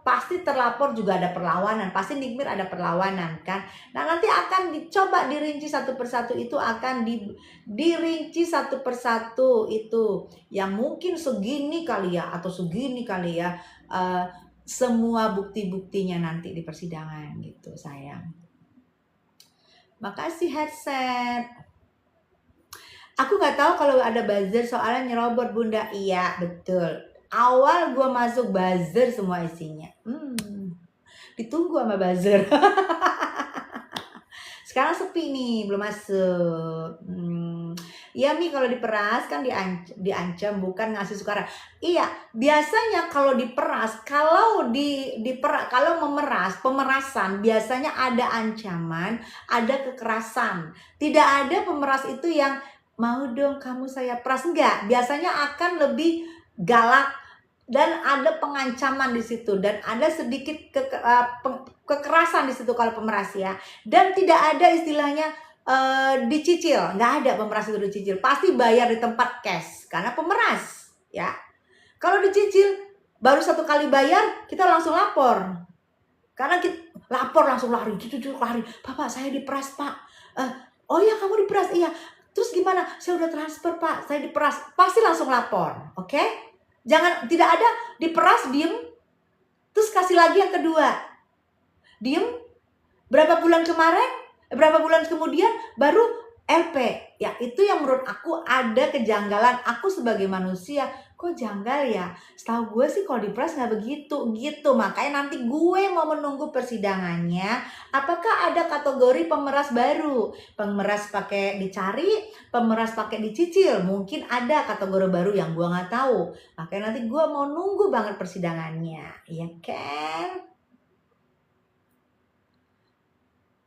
pasti terlapor juga ada perlawanan, pasti Nikmir ada perlawanan kan. Nah nanti akan dicoba dirinci satu persatu, itu akan dirinci satu persatu itu, yang mungkin segini kali ya, atau segini kali ya, semua bukti-buktinya nanti di persidangan gitu sayang. Makasih headset. Aku nggak tahu kalau ada buzzer soalnya nyerobot bunda. Iya betul. Awal gue masuk buzzer semua isinya. Ditunggu sama buzzer. Sekarang sepi nih, belum masuk. Ya Mi, kalau diperas kan diancam, bukan ngasih sukara. Iya, biasanya kalau diperas, kalau pemerasan biasanya ada ancaman, ada kekerasan. Tidak ada pemeras itu yang mau dong kamu saya peras, enggak. Biasanya akan lebih galak dan ada pengancaman di situ, dan ada sedikit kekerasan di situ kalau pemeras ya. Dan tidak ada istilahnya dicicil, nggak ada pemeras itu dicicil, pasti bayar di tempat cash karena pemeras ya. Kalau dicicil baru 1 kali bayar kita langsung lapor, karena kita lapor langsung lari, Bapak saya diperas Pak. Oh ya kamu diperas, iya. Terus gimana? Saya udah transfer Pak, saya diperas. Pasti langsung lapor, oke? Jangan, tidak ada diperas diem, terus kasih lagi yang kedua, diem. Berapa bulan kemudian baru LP. Ya itu yang menurut aku ada kejanggalan. Aku sebagai manusia, kok janggal ya? Setahu gue sih kalau diperas nggak begitu gitu. Makanya nanti gue mau menunggu persidangannya. Apakah ada kategori pemeras baru? Pemeras pakai dicari, pemeras pakai dicicil. Mungkin ada kategori baru yang gue nggak tahu. Makanya nanti gue mau nunggu banget persidangannya, ya kan?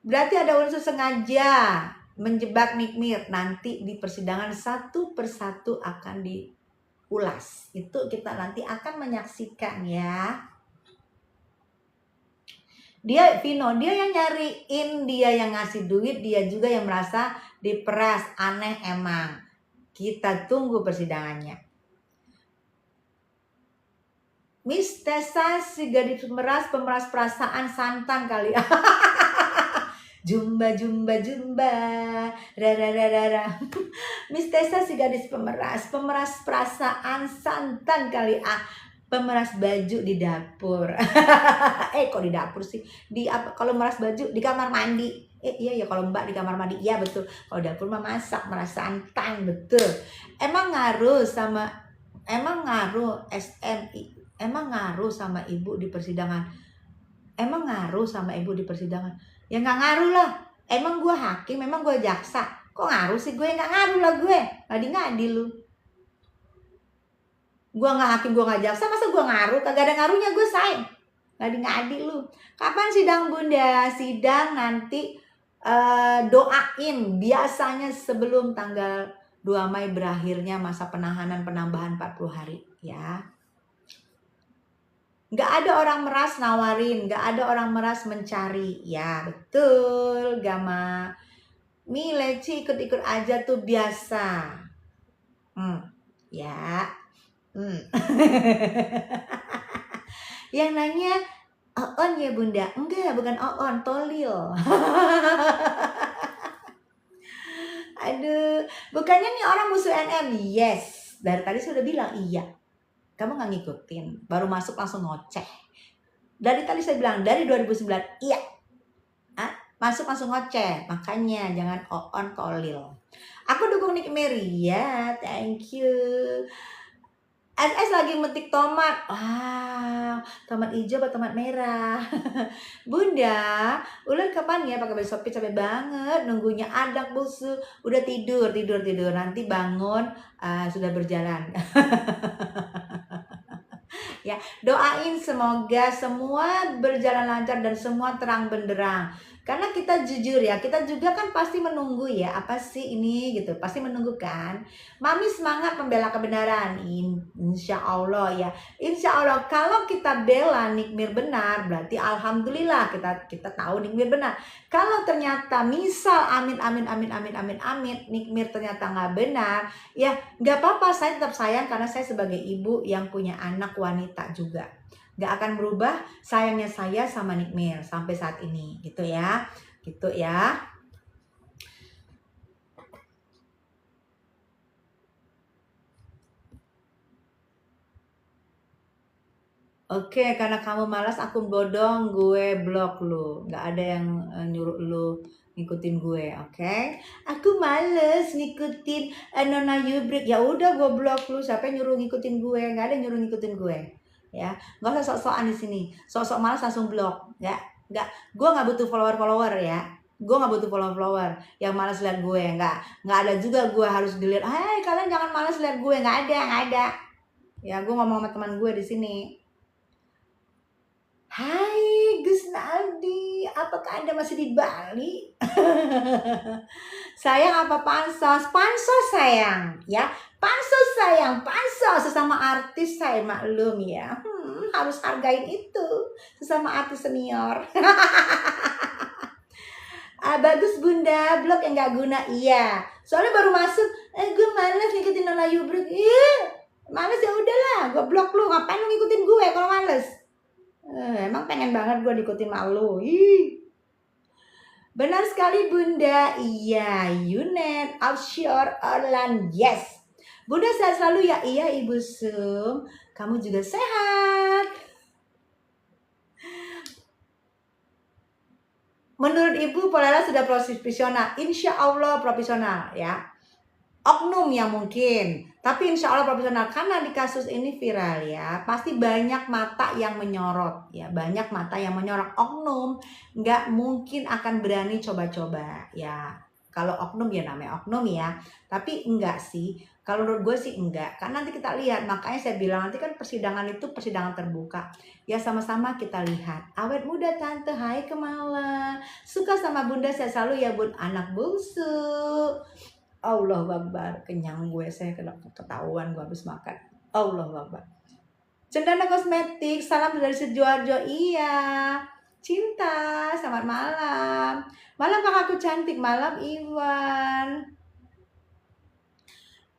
Berarti ada unsur sengaja menjebak Nikmir. Nanti di persidangan satu persatu akan diulas. Itu kita nanti akan menyaksikan ya. Dia Vino, dia yang nyariin, dia yang ngasih duit, dia juga yang merasa diperas. Aneh emang. Kita tunggu persidangannya. Miss Tessa, si gadis pemeras perasaan santan kali. Jumba, ra. Miss Tessa si gadis pemeras perasaan santan kali. Pemeras baju di dapur. Kok di dapur sih? Kalau meras baju di kamar mandi. Iya ya, kalau Mbak di kamar mandi. Iya betul. Kalau dapur mah masak, meras santan, betul. Emang ngaruh sama SMI? Emang ngaruh sama ibu di persidangan? Emang ngaruh sama ibu di persidangan? Ya nggak ngaruh lah. Emang gue hakim, emang gue jaksa. Kok ngaruh sih? Gue nggak ngaruh lah gue. Ngadi-ngadi lu. Gue nggak hakim, gue nggak jaksa, masa gue ngaruh? Kagak ada ngaruhnya, gue say. Ngadi-ngadi lu. Kapan sidang Bunda? Sidang nanti doain biasanya sebelum tanggal 2 Mei berakhirnya masa penahanan penambahan 40 hari ya. Nggak ada orang meras nawarin, nggak ada orang meras mencari. Ya betul, Gama. Leci ikut-ikut aja tuh biasa. Ya. Yang nanya Oon ya Bunda? Enggak, bukan Oon, Tolil. Aduh, bukannya nih orang musuh NM? Yes, dari tadi sudah bilang iya. Kamu nggak ngikutin, baru masuk langsung ngoceh. Dari tadi saya bilang, dari 2009, iya. Masuk langsung ngoceh, makanya jangan Oon Tolil. Aku dukung Nick Mary, ya, thank you. SS lagi metik tomat. Wow, tomat hijau atau tomat merah? Bunda, ular kapan ya pakai baju Shopee? Capek banget nunggunya adak busu. Udah tidur. Nanti bangun sudah berjalan. Ya, doain semoga semua berjalan lancar dan semua terang benderang. Karena kita jujur ya, kita juga kan pasti menunggu ya, apa sih ini gitu, pasti menunggu kan. Mami semangat membela kebenaran, insya Allah ya. Insya Allah kalau kita bela Nikmir benar, berarti alhamdulillah kita tahu Nikmir benar. Kalau ternyata misal amin Nikmir ternyata nggak benar, ya nggak apa-apa, saya tetap sayang karena saya sebagai ibu yang punya anak wanita juga. Gak akan berubah sayangnya saya sama Nikmir sampai saat ini gitu ya. Oke, karena kamu malas akun bodong, gue blok lu. Gak ada yang nyuruh lu ngikutin gue, oke? Aku males ngikutin Nona Yubrik. Ya udah, gue blok lu. Siapa yang nyuruh ngikutin gue? Gak ada yang nyuruh ngikutin gue. Ya, nggak usah sok-sokan di sini. Sok-sok malas langsung blok. Ya, gue nggak butuh follower ya. Gue nggak butuh follower yang malas lihat gue. Nggak ada juga gue harus dilihat. Hai, kalian jangan malas lihat gue. Nggak ada. Ya, gue ngomong sama teman gue di sini. Hai Gus Naldi, apakah Anda masih di Bali? Sayang apa pansos? Pansos sayang, ya. Pansos sayang, pansos sesama artis saya maklum ya. Harus hargain itu sesama artis senior. Bagus Bunda, blog yang gak guna. Iya, soalnya baru masuk. Gue males ngikutin Nona Yubrik. Males ya udahlah, gue blok lu. Ngapain lu ngikutin gue kalau males? Emang pengen banget gue diikutin malu. Benar sekali Bunda. Iya, Yunet, Offshore, Orlan, yes. Bunda sehat selalu ya. Iya Ibu Sum, kamu juga sehat. Menurut Ibu Polela sudah profesional? Insya Allah profesional ya. Oknum yang mungkin, tapi insya Allah profesional. Karena di kasus ini viral ya, pasti banyak mata yang menyorot ya, banyak mata yang menyorot. Oknum nggak mungkin akan berani coba-coba ya. Kalau oknum ya namanya oknum ya, tapi enggak sih. Kalau menurut gue sih enggak, karena nanti kita lihat. Makanya saya bilang nanti kan persidangan itu persidangan terbuka. Ya sama-sama kita lihat. Awet muda tante, hai Kemala. Suka sama Bunda saya selalu ya Bun, anak bungsu. Allah Akbar, kenyang gue, saya ketahuan gue habis makan. Allah Akbar. Cendana Kosmetik, salam dari Sidoarjo. Iya, Cinta, selamat malam. Malam kakakku cantik, malam Iwan.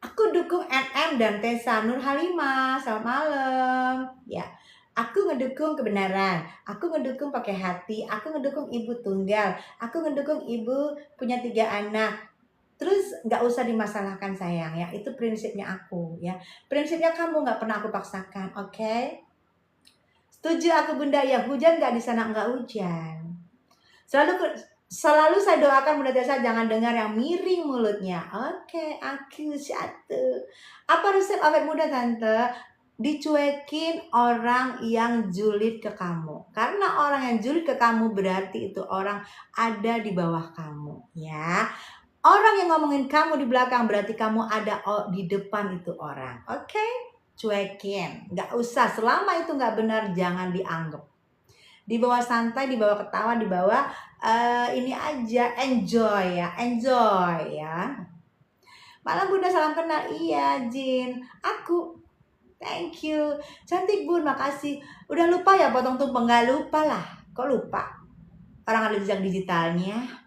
Aku dukung NM dan Tessa Nur Halimah, selamat malam. Ya, aku ngedukung kebenaran, aku ngedukung pakai hati, aku ngedukung ibu tunggal, aku ngedukung ibu punya 3 anak. Terus nggak usah dimasalahkan sayang ya, itu prinsipnya aku ya. Prinsipnya kamu nggak pernah aku paksakan, oke? Setuju aku Bunda ya, hujan nggak di sana nggak hujan. Selalu saya doakan Bunda Tessa jangan dengar yang miring mulutnya. Oke, aku satu. Apa resep awet muda Tante? Dicuekin orang yang julid ke kamu. Karena orang yang julid ke kamu berarti itu orang ada di bawah kamu ya. Orang yang ngomongin kamu di belakang berarti kamu ada di depan itu orang. Oke? Cuekin. Nggak usah. Selama itu nggak benar jangan dianggap. Dibawa santai, dibawa ketawa, dibawa ini aja. Enjoy ya. Enjoy ya. Malam Bunda salam kenal. Iya Jin. Aku. Thank you. Cantik Bun, makasih. Udah lupa ya potong tumpeng? Nggak lupa lah. Kok lupa? Orang ada jejak digitalnya.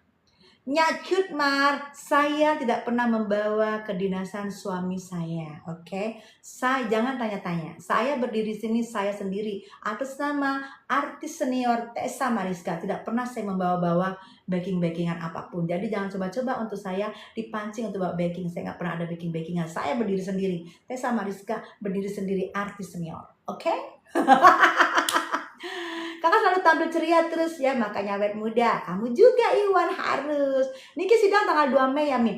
Nyakut Mar, saya tidak pernah membawa kedinasan suami saya, oke? Saya jangan tanya-tanya. Saya berdiri sini saya sendiri atas nama artis senior Tessa Mariska. Tidak pernah saya membawa-bawa backing-backingan apapun. Jadi jangan coba-coba untuk saya dipancing untuk bawa backing. Saya nggak pernah ada backing-backingan. Saya berdiri sendiri. Tessa Mariska berdiri sendiri artis senior, oke? Kakak selalu tampil ceria terus ya, makanya awet muda. Kamu juga Iwan harus. Niki sidang tanggal 2 Mei ya Mi.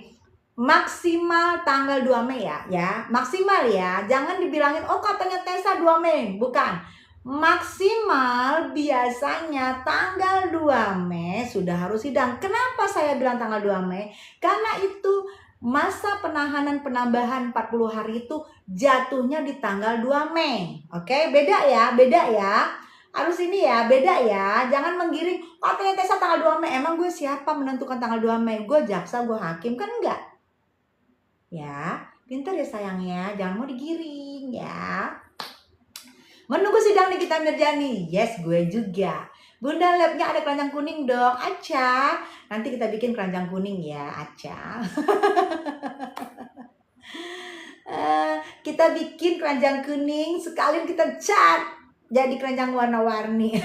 Maksimal tanggal 2 Mei ya. Maksimal ya. Jangan dibilangin oh katanya Tessa 2 Mei. Bukan. Maksimal biasanya tanggal 2 Mei sudah harus sidang. Kenapa saya bilang tanggal 2 Mei? Karena itu masa penahanan penambahan 40 hari itu jatuhnya di tanggal 2 Mei. Oke, beda ya. Harus ini ya, beda ya. Jangan menggiring, katanya Tessa tanggal 2 Mei. Emang gue siapa menentukan tanggal 2 Mei? Gue jaksa, gue hakim, kan enggak? Ya, pintar ya sayangnya. Jangan mau digiring ya. Menunggu sidang Nikita Mirjani. Yes, gue juga. Bunda labnya ada keranjang kuning dong. Aca. Nanti kita bikin keranjang kuning ya, Aca. Kita bikin keranjang kuning, sekalian kita cat jadi keranjang warna-warni.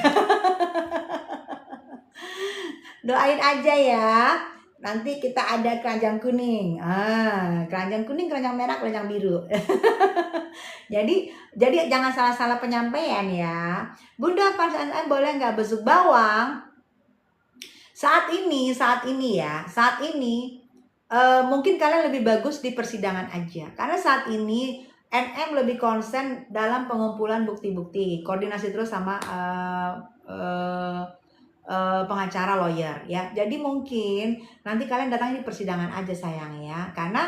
Doain aja ya. Nanti kita ada keranjang kuning. Keranjang kuning, keranjang merah, keranjang biru. jadi jangan salah-salah penyampaian ya. Bunda perasaan boleh nggak besuk bawang? Saat ini mungkin kalian lebih bagus di persidangan aja. Karena saat ini NM lebih konsen dalam pengumpulan bukti-bukti, koordinasi terus sama pengacara lawyer ya. Jadi mungkin nanti kalian datang di persidangan aja sayang ya. Karena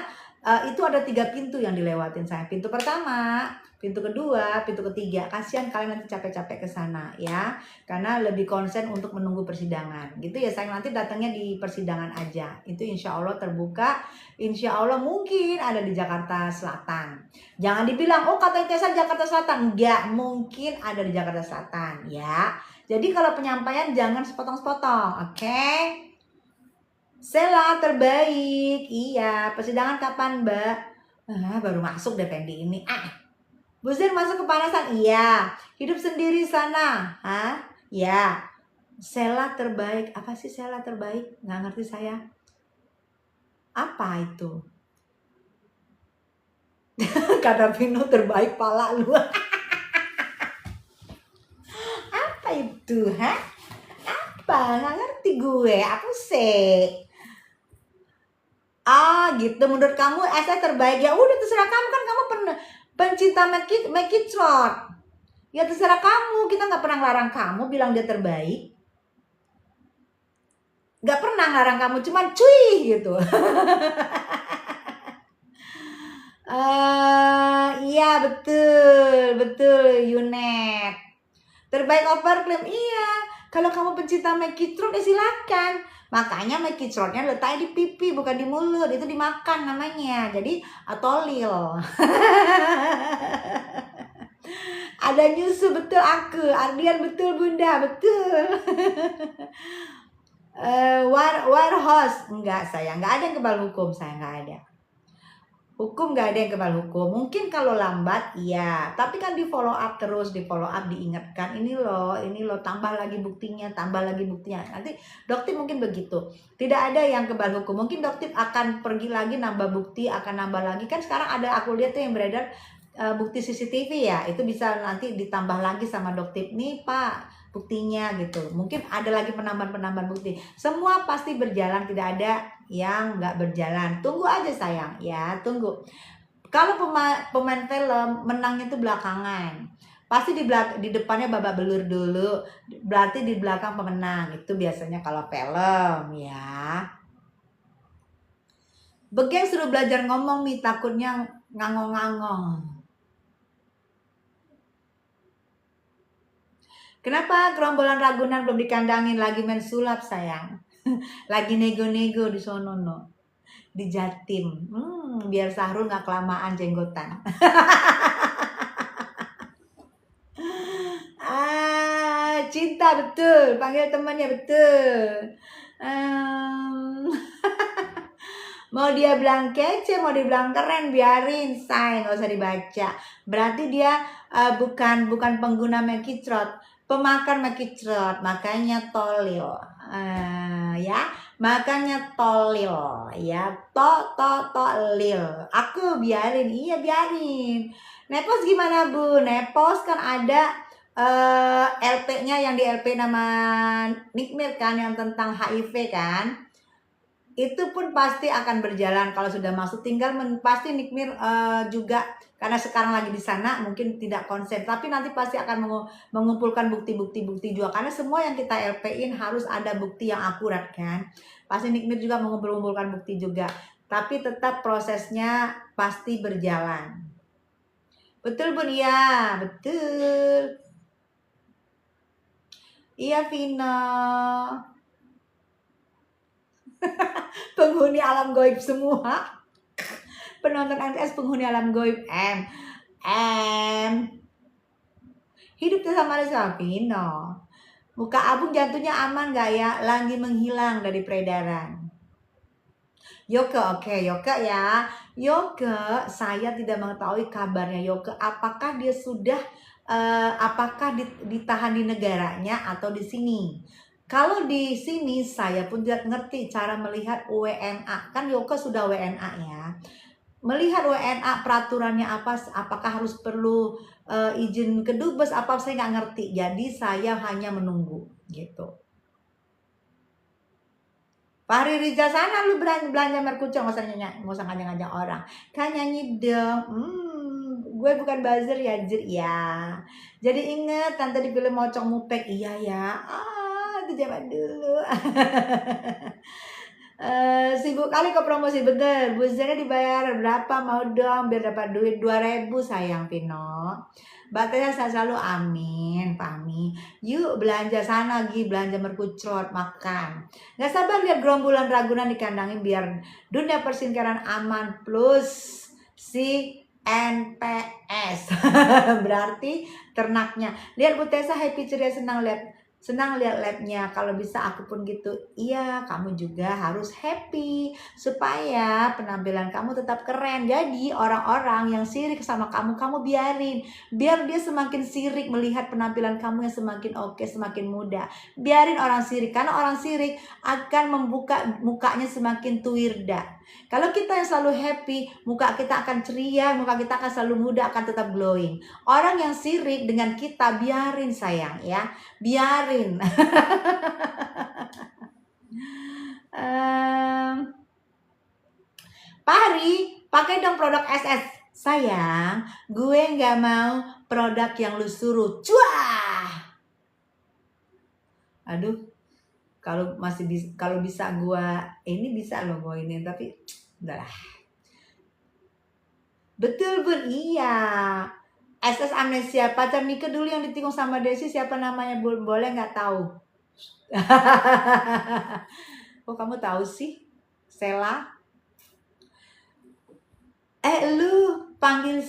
itu ada 3 pintu yang dilewatin sayang. Pintu pertama, pintu kedua, pintu ketiga. Kasihan kalian nanti capek-capek ke sana ya. Karena lebih konsen untuk menunggu persidangan. Gitu ya sayang, nanti datangnya di persidangan aja. Itu insya Allah terbuka. Insya Allah mungkin ada di Jakarta Selatan. Jangan dibilang, oh katanya Tessa Jakarta Selatan. Enggak, mungkin ada di Jakarta Selatan ya. Jadi kalau penyampaian jangan sepotong-sepotong, oke? Sela terbaik, iya. Persidangan kapan Mbak? Baru masuk deh Fendi ini. Buzir masuk kepanasan, iya. Hidup sendiri sana, ya. Sela terbaik, apa sih Sela terbaik? Nggak ngerti saya. Apa itu? Kata Vino terbaik pala lu. Apa itu, Apa? Nggak ngerti gue, apa sih? Gitu. Menurut kamu saya terbaik? Ya udah terserah kamu, kan kamu pencinta make it short. Ya terserah kamu, kita nggak pernah larang kamu bilang dia terbaik. Nggak pernah larang kamu, cuman cuy gitu. Iya betul Yunet. Terbaik overclaim, iya. Kalau kamu pencinta make it short ya silakan. Makanya make it shortnya letaknya di pipi bukan di mulut, itu dimakan namanya. Jadi atolil. Ada nyusu betul aku, Ardian betul Bunda, betul. War host enggak saya, enggak ada yang kebal hukum, saya enggak ada. Hukum nggak ada yang kebal hukum. Mungkin kalau lambat, iya. Tapi kan di follow up terus, di follow up diingatkan. Ini loh, tambah lagi buktinya, tambah lagi buktinya. Nanti dokter mungkin begitu. Tidak ada yang kebal hukum. Mungkin dokter akan pergi lagi nambah bukti, akan nambah lagi. Kan sekarang ada, aku lihat tuh yang beredar bukti CCTV ya. Itu bisa nanti ditambah lagi sama dokter. Nih Pak, buktinya gitu. Mungkin ada lagi penambahan bukti. Semua pasti berjalan, tidak ada yang nggak berjalan. Tunggu aja sayang ya, tunggu. Kalau pemain film menangnya itu belakangan, pasti di depannya babak belur dulu, berarti di belakang pemenang. Itu biasanya kalau film ya. Begeng suruh belajar ngomong nih, takutnya ngangong-ngangong. Kenapa gerombolan Ragunan belum dikandangin, lagi main sulap sayang? Lagi nego-nego di sono no, di Jatim. Biar Sahrul nggak kelamaan jenggotan. Cinta betul, panggil temannya betul. Mau dia bilang kece, mau dibilang keren, biarin say, nggak usah dibaca. Berarti dia bukan pengguna mekicrot, pemakan mekicrot, makanya tolil. Ya, makanya tolil ya, tolil. Aku biarin, iya biarin. Nepos gimana Bu? Nepos kan ada LP-nya, yang di LP nama Nikmir kan, yang tentang HIV kan. Itu pun pasti akan berjalan kalau sudah masuk, tinggal pasti Nikmir juga, karena sekarang lagi di sana mungkin tidak konsen, tapi nanti pasti akan mengumpulkan bukti juga, karena semua yang kita LP-in harus ada bukti yang akurat kan. Pasti Nikmir juga mengumpulkan bukti juga, tapi tetap prosesnya pasti berjalan. Betul Bun? Iya betul. Iya Vino. Penghuni alam goib semua. Penonton MTS penghuni alam goib. Hidupnya sama Vino. Muka abung jantungnya aman gak ya? Lagi menghilang dari peredaran. Yoke, oke, Yoke ya. Yoke, saya tidak mengetahui kabarnya Yoke. Apakah dia sudah apakah ditahan di negaranya atau di sini? Kalau di sini saya pun tidak ngerti cara melihat WNA. Kan Yoke sudah WNA ya. Melihat WNA peraturannya apa, apakah harus perlu izin ke Dubes, apa saya nggak ngerti. Jadi saya hanya menunggu gitu. Fahri Rizal, sana lu belanja merkucong, nggak usah ngajak orang. Kan nyanyi dong. Gue bukan buzzer ya, ya. Jadi inget tante di film Mocong Mupek, iya ya. Itu zaman dulu. Sibuk kali ke promosi, bener. Buzzernya dibayar berapa, mau dong biar dapat duit 2.000 sayang Pino. Baterainya saya selalu amin, Pami. Yuk belanja sana lagi, belanja merkucrot, makan. Gak sabar lihat gerombolan Ragunan dikandangin biar dunia persingkaran aman plus si NPS. Berarti ternaknya. Lihat Bu Tessa happy ceria senang lihat labnya. Kalau bisa aku pun gitu. Iya, kamu juga harus happy supaya penampilan kamu tetap keren. Jadi orang-orang yang sirik sama kamu biarin. Biar dia semakin sirik melihat penampilan kamu yang semakin oke, semakin muda. Biarin orang sirik, karena orang sirik akan membuka mukanya semakin tuirda. Kalau kita yang selalu happy, muka kita akan ceria, muka kita akan selalu muda, akan tetap glowing. Orang yang sirik dengan kita, biarin sayang ya, biarin. Pari, pakai dong produk SS. Sayang, gue nggak mau produk yang lu suruh. Cuah. Aduh, kalau bisa gue ini bisa loh gue ini, tapi udahlah. Betul Bun, iya. SS Amnesia, pacar Mika dulu yang ditikung sama Desi, siapa namanya? Boleh nggak tahu? Kok kamu tahu sih? Sela? Lu panggil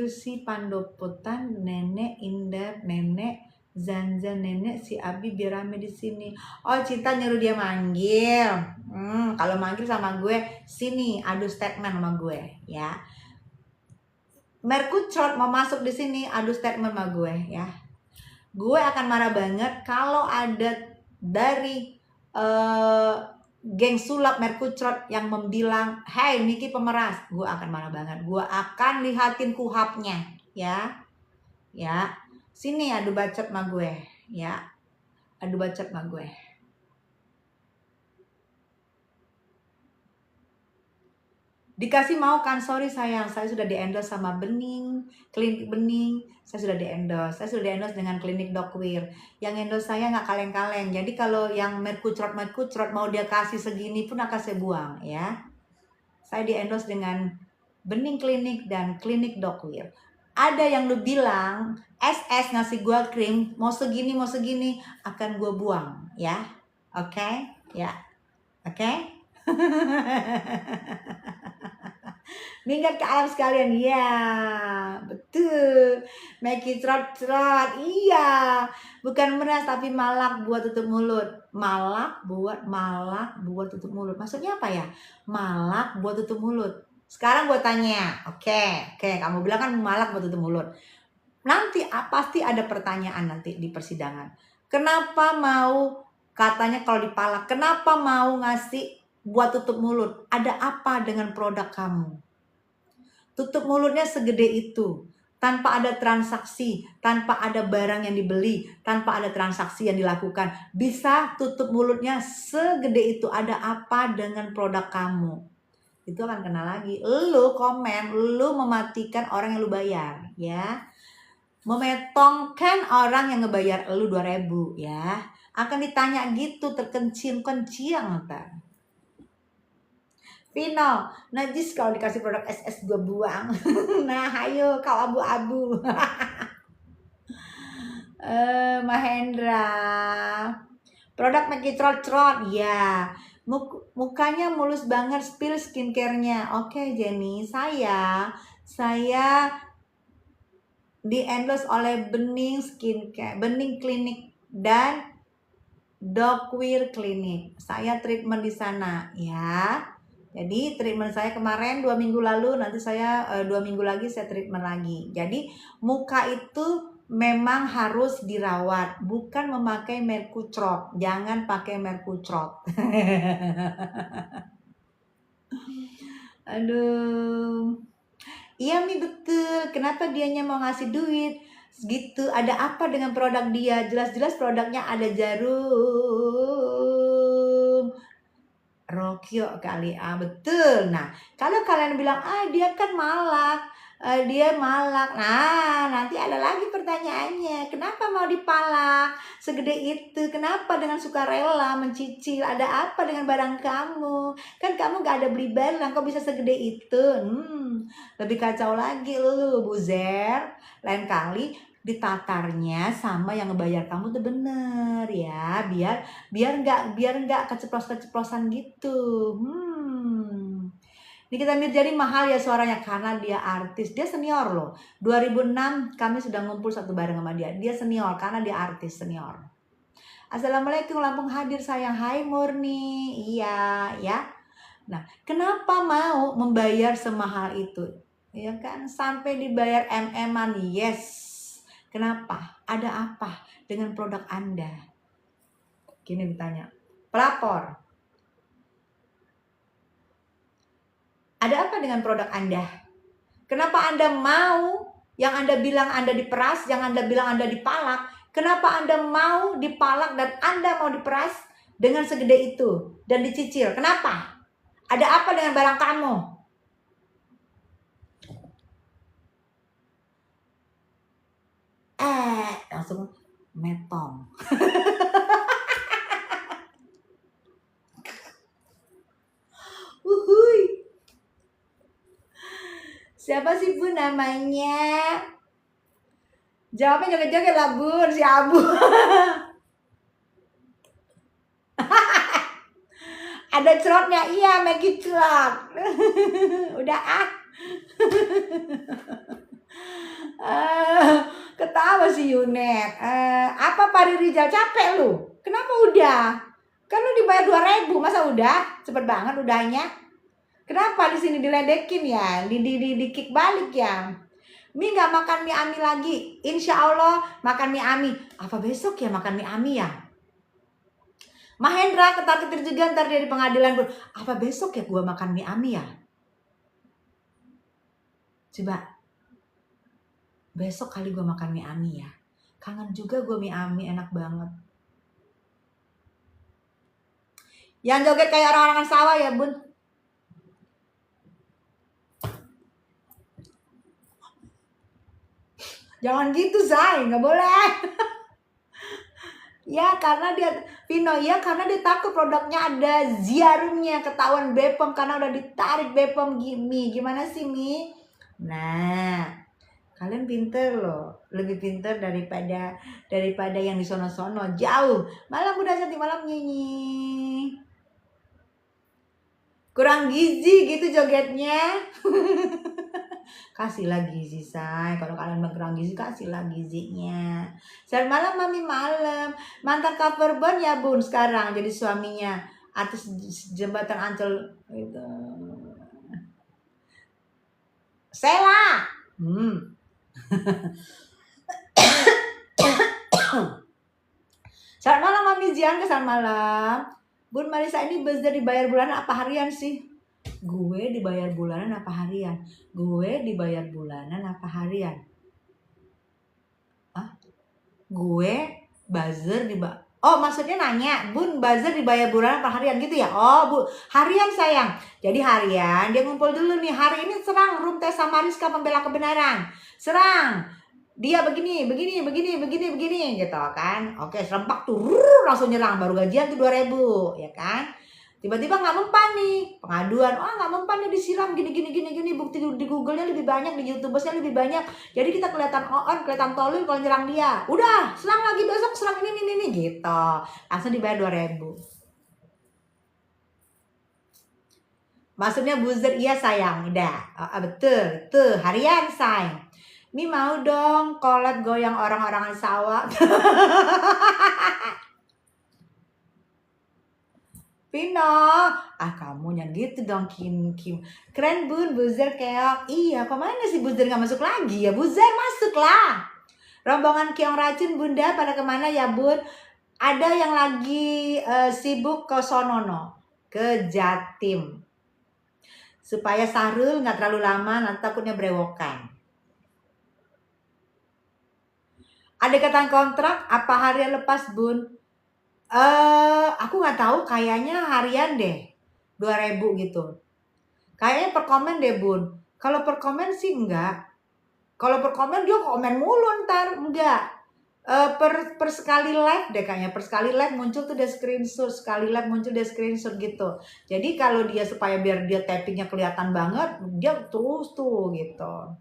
si Pandopotan, nenek Indar, nenek Anja nenek si Abi biar rame di sini. Oh, Cinta nyuruh dia manggil. Kalau manggil sama gue, sini adu statement sama gue, ya. Merkucrot mau masuk di sini, adu statement sama gue, ya. Gue akan marah banget kalau ada dari geng sulap Merkucrot yang membilang, "Hey, Miki pemeras." Gue akan marah banget. Gue akan lihatin kuhapnya, ya. Ya. Sini adu bacot sama gue, ya. Adu bacot sama gue. Dikasih mau kan? Sorry sayang, saya sudah di-endorse sama Bening, Klinik Bening. Saya sudah di-endorse. Saya sudah di-endorse dengan Klinik Dokwir. Yang endorse saya nggak kaleng-kaleng. Jadi kalau yang Merkucrot mau dia kasih segini pun akan saya buang, ya. Saya di-endorse dengan Bening Klinik dan Klinik Dokwir. Ada yang lu bilang SS ngasih gua krim mau segini akan gua buang, ya. Oke? Ya. Oke? Minggat ke alam sekalian, iya, betul. Make it cerot, iya. Bukan meras tapi malak buat tutup mulut. Malak buat tutup mulut. Maksudnya apa ya? Malak buat tutup mulut. Sekarang gue tanya, oke, kamu bilang kan malak buat tutup mulut. Nanti pasti ada pertanyaan nanti di persidangan. Kenapa mau katanya kalau dipalak? Kenapa mau ngasih buat tutup mulut? Ada apa dengan produk kamu? Tutup mulutnya segede itu, tanpa ada transaksi, tanpa ada barang yang dibeli, tanpa ada transaksi yang dilakukan. Bisa tutup mulutnya segede itu, ada apa dengan produk kamu? Itu akan kena lagi. Lu komen, lu mematikan orang yang lu bayar, ya. Memetongkan orang yang ngebayar lu 2.000, ya. Akan ditanya gitu, terkencing-kencing ntar. Vino, najis kalau dikasih produk SS gue buang. Nah, ayo kau abu-abu. Mahendra, produk Make It Trot, ya. Mukanya mulus banget, spill skincare-nya. Oke, Jenny, saya di-endorse oleh Bening Skincare, Bening Klinik dan Dokwir Klinik. Saya treatment di sana, ya. Jadi treatment saya kemarin 2 minggu lalu, nanti saya 2 minggu lagi saya treatment lagi. Jadi muka itu memang harus dirawat, bukan memakai Merkucrot. Jangan pakai Merkucrot. Aduh. Iya Mi, betul. Kenapa dianya mau ngasih duit? Gitu. Ada apa dengan produk dia? Jelas-jelas produknya ada jarum Rokyo kali, betul. Nah, kalau kalian bilang, dia kan malak, dia malak. Nah, nanti ada lagi pertanyaannya, kenapa mau dipalak segede itu? Kenapa dengan sukarela mencicil? Ada apa dengan barang kamu? Kan kamu gak ada beli barang, kok bisa segede itu? Lebih kacau lagi lu, Buzer. Lain kali ditatarnya sama yang ngebayar kamu tuh bener, ya, biar nggak keceplos-keceplosan gitu. Nikita Mirzani mahal ya suaranya karena dia artis, dia senior loh. 2006 kami sudah ngumpul satu bareng sama dia. Dia senior karena dia artis senior. Assalamualaikum, Lampung hadir sayang. Hai Murni, iya ya. Nah, kenapa mau membayar semahal itu? Ya kan, sampai dibayar MM-an, yes. Kenapa? Ada apa dengan produk Anda? Gini ditanya. Pelapor. Ada apa dengan produk Anda? Kenapa Anda mau yang Anda bilang Anda diperas, yang Anda bilang Anda dipalak? Kenapa Anda mau dipalak dan Anda mau diperas dengan segede itu dan dicicil? Kenapa? Ada apa dengan barang kamu? Langsung metong. Siapa sih Bu namanya? Jawabnya joget-joget lah Bun, si Abu. Ada cerotnya, iya make it cerot. Udah Ketawa si Yunet. Apa Apa Pak Rizal, capek lu? Kenapa udah? Kan lu dibayar 2.000, masa udah? Cepet banget udahnya. Kenapa di sini diledekin ya? Di kick balik ya? Mi nggak makan mie ami lagi. Insya Allah makan mie ami. Apa besok ya makan mie ami ya? Mahendra ketar-ketir juga ntar dia di pengadilan, Bun. Apa besok ya gua makan mie ami ya? Coba. Besok kali gua makan mie ami ya. Kangen juga gua mie ami, enak banget. Yang joget kayak orang-orang sawah ya, Bun. Jangan gitu, Zai. Nggak boleh. Ya karena dia Vino, ya karena dia takut produknya ada jarumnya, ketahuan BPOM karena udah ditarik BPOM. Gimana sih Mi? Nah, kalian pinter loh, lebih pinter daripada yang di sono-sono jauh. Malam udah cantik, malam nyanyi. Kurang gizi gitu jogetnya. Kasihlah gizi, say. Kalau kalian kurang gizi, kasihlah gizinya. Selamat malam Mami, malam. Mantan cover band ya Bun sekarang jadi suaminya artis jembatan Ancol itu. Sela. Selamat malam Mami Jian, selamat malam. Bun Marisa, ini buzzer dibayar bulanan apa harian sih? Gue dibayar bulanan apa harian? Gue dibayar bulanan apa harian? Gue buzzer oh maksudnya nanya, Bun buzzer dibayar bulanan apa harian gitu ya? Oh Bu, harian sayang. Jadi harian, dia ngumpul dulu nih. Hari ini serang Room Tessa Mariska membela kebenaran. Serang. Dia begini gitu kan. Oke, serempak tuh langsung nyerang, baru gajian tuh 2.000 ya kan. Tiba-tiba nggak mempan nih, pengaduan, nggak mempan nih, disiram gini, bukti di Google-nya lebih banyak, di YouTube-nya lebih banyak, jadi kita kelihatan kelihatan tolol kalau nyerang dia. Udah, serang lagi besok, serang ini gitu, langsung dibayar 2.000. Maksudnya buzzer, iya sayang, udah, betul, tuh harian sayang. Ini mau dong collab goyang orang-orangan sawah. Vino, kamu yang gitu dong Kim. Keren Bun, buzzer keok. Iya, kemana sih buzzer nggak masuk lagi ya? Buzzer masuk lah. Rombongan Keong Racun Bunda pada kemana ya Bun? Ada yang lagi sibuk ke Sonono, ke Jatim. Supaya Sahrul nggak terlalu lama, nanti takutnya brewokan. Ada ikatan kontrak apa harian lepas Bun? Aku nggak tahu, kayaknya harian deh, 2.000 gitu. Kayaknya per komen deh Bun. Kalau per komen sih enggak. Kalau per komen dia komen mulu ntar, enggak. Per sekali live deh kayaknya, per sekali live muncul tuh dia screenshot, sekali live muncul dia screenshot gitu. Jadi kalau dia supaya biar dia tappingnya kelihatan banget, dia terus tuh gitu.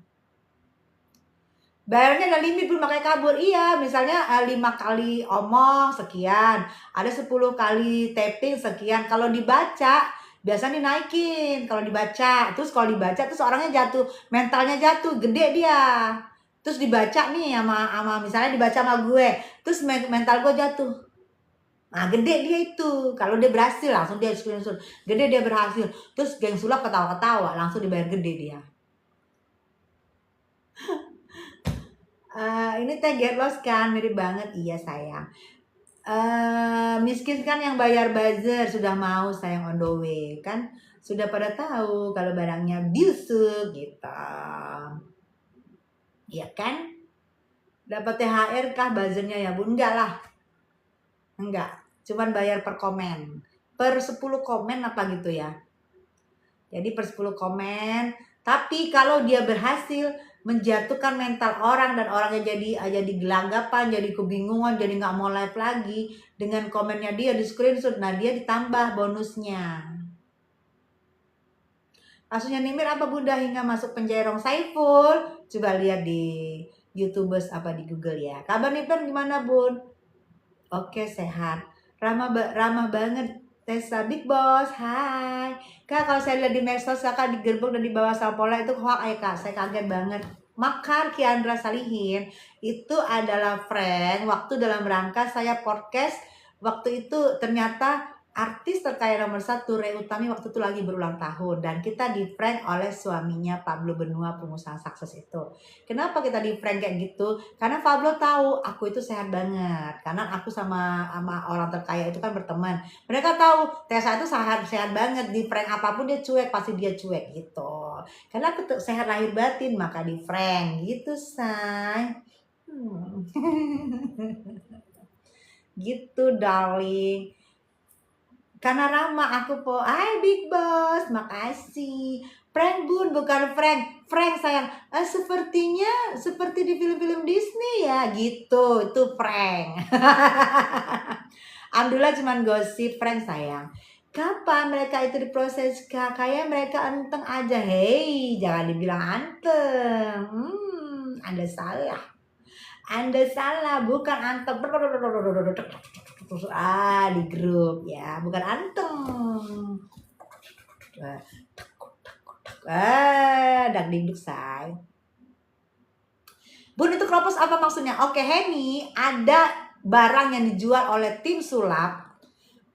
Bayarnya ada limit Bun, makanya kabur. Iya, misalnya 5 kali omong sekian, ada 10 kali tapping sekian. Kalau dibaca biasanya dinaikin kalau dibaca. Terus kalau dibaca terus orangnya jatuh, mentalnya jatuh, gede dia. Terus dibaca nih sama misalnya dibaca sama gue, terus mental gue jatuh. Nah, gede dia itu. Kalau dia berhasil langsung dia screenshot. Gede dia berhasil. Terus geng sulap ketawa-ketawa, langsung dibayar gede dia. Ini teh get lost kan, mirip banget. Iya sayang. Miskin kan yang bayar buzzer, sudah mau sayang on the way kan, sudah pada tahu kalau barangnya busuk gitu. Iya kan? Dapat THR kah buzzernya ya Bun? Enggak lah. Enggak, cuman bayar per komen. Per 10 komen apa gitu ya. Jadi per 10 komen, tapi kalau dia berhasil menjatuhkan mental orang dan orangnya jadi gelagapan, jadi kebingungan, jadi nggak mau live lagi dengan komennya dia di screenshot, nah dia ditambah bonusnya. Kasusnya Nimir apa Bunda hingga masuk penjara Saiful? Coba lihat di YouTubers apa di Google ya. Kabar Nimir gimana Bun? Oke, sehat. Ramah banget. Tessa Big Boss, hai Kak. Kalau saya lihat di medsos kakak digerbek dan dibawa sama pola, itu hoax ya Kak, saya kaget banget. Makar Kiandra Salihin itu adalah Frank waktu dalam rangka saya podcast. Waktu itu ternyata artis terkaya nomor 1 Ray Utami waktu itu lagi berulang tahun, dan kita di prank oleh suaminya Pablo Benua, pengusaha sukses itu. Kenapa kita di prank kayak gitu? Karena Pablo tahu aku itu sehat banget, karena aku sama orang terkaya itu kan berteman. Mereka tahu Tessa itu sehat banget, di prank apapun dia cuek, pasti dia cuek gitu. Karena aku tuh sehat lahir batin, maka di prank gitu, say. Gitu, darling. Karena ramah aku po, hai Big Boss, makasih. Frank Bun, bukan Frank. Frank sayang, sepertinya seperti di film-film Disney ya, gitu. Itu Frank. Alhamdulillah cuman gosip. Frank sayang, kapan mereka itu diproses? Kayak mereka anteng aja. Hei, jangan dibilang anteng. Anda salah. Anda salah, bukan anteng. Di grup ya, bukan anteng. Dangdingduk say. Bun, itu kropos apa maksudnya? Oke, Henny, ada barang yang dijual oleh tim sulap.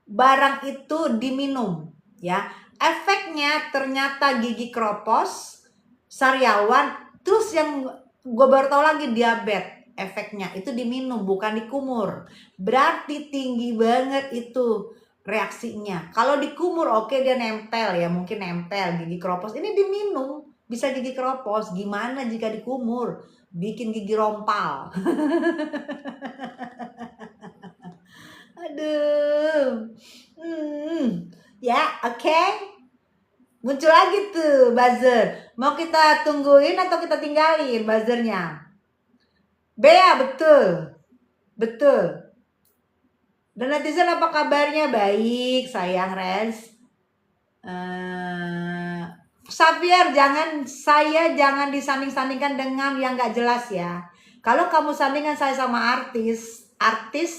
Barang itu diminum ya. Efeknya ternyata gigi kropos, sariawan, terus yang gue baru tahu lagi diabetes. Efeknya itu diminum, bukan dikumur. Berarti tinggi banget itu reaksinya. Kalau dikumur oke, dia nempel ya, mungkin nempel gigi kropos. Ini diminum bisa gigi kropos. Gimana jika dikumur? Bikin gigi rompal. Aduh. Ya, oke. Muncul lagi tuh buzzer. Mau kita tungguin atau kita tinggalin buzzernya? Bea, betul. Betul. Dan netizen apa kabarnya? Baik, sayang Res. Xavier, jangan disanding-sandingkan dengan yang gak jelas ya. Kalau kamu sandingkan saya sama artis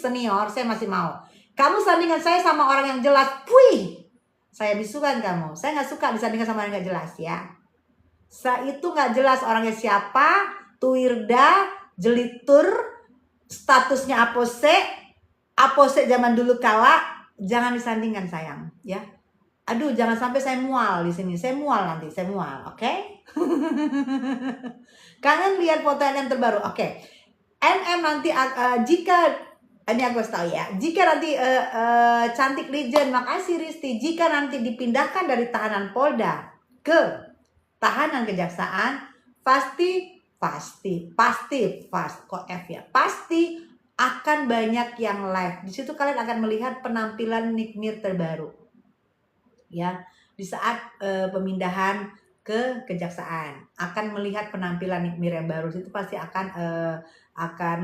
senior, saya masih mau. Kamu sandingkan saya sama orang yang jelas, puih, saya bisukan kamu. Saya gak suka disandingkan sama orang yang gak jelas ya. Saya itu gak jelas orangnya siapa, tuirda, jelitur, statusnya apose zaman dulu kala. Jangan disandingkan sayang ya. Aduh, jangan sampai saya mual di sini. Saya mual nanti, oke? Kangen lihat foto NM terbaru, oke? NM nanti jika ini aku harus tahu ya. Jika nanti cantik legend, makasih Risti. Jika nanti dipindahkan dari tahanan Polda ke tahanan kejaksaan, pasti kok F ya, pasti akan banyak yang live. Di situ kalian akan melihat penampilan Nikmir terbaru. Ya, di saat pemindahan ke kejaksaan akan melihat penampilan Nikmir yang baru. Itu pasti akan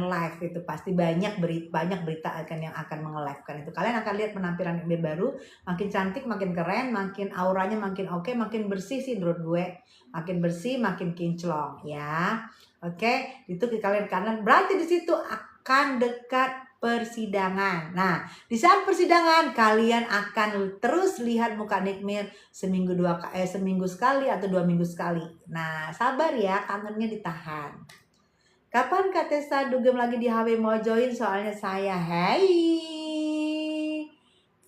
live, itu pasti banyak berita yang akan menge-live-kan itu. Kalian akan lihat penampilan Nikmir baru, makin cantik, makin keren, makin auranya makin oke, makin bersih sih menurut gue. Makin bersih, makin kinclong ya. Oke, itu kalian kanan berarti di situ akan dekat persidangan. Nah, di saat persidangan kalian akan terus lihat muka Nikmir seminggu sekali atau 2 minggu sekali. Nah, sabar ya, kangennya ditahan. Kapan Kak Tessa dugem lagi di HW mau join? Soalnya saya, hey,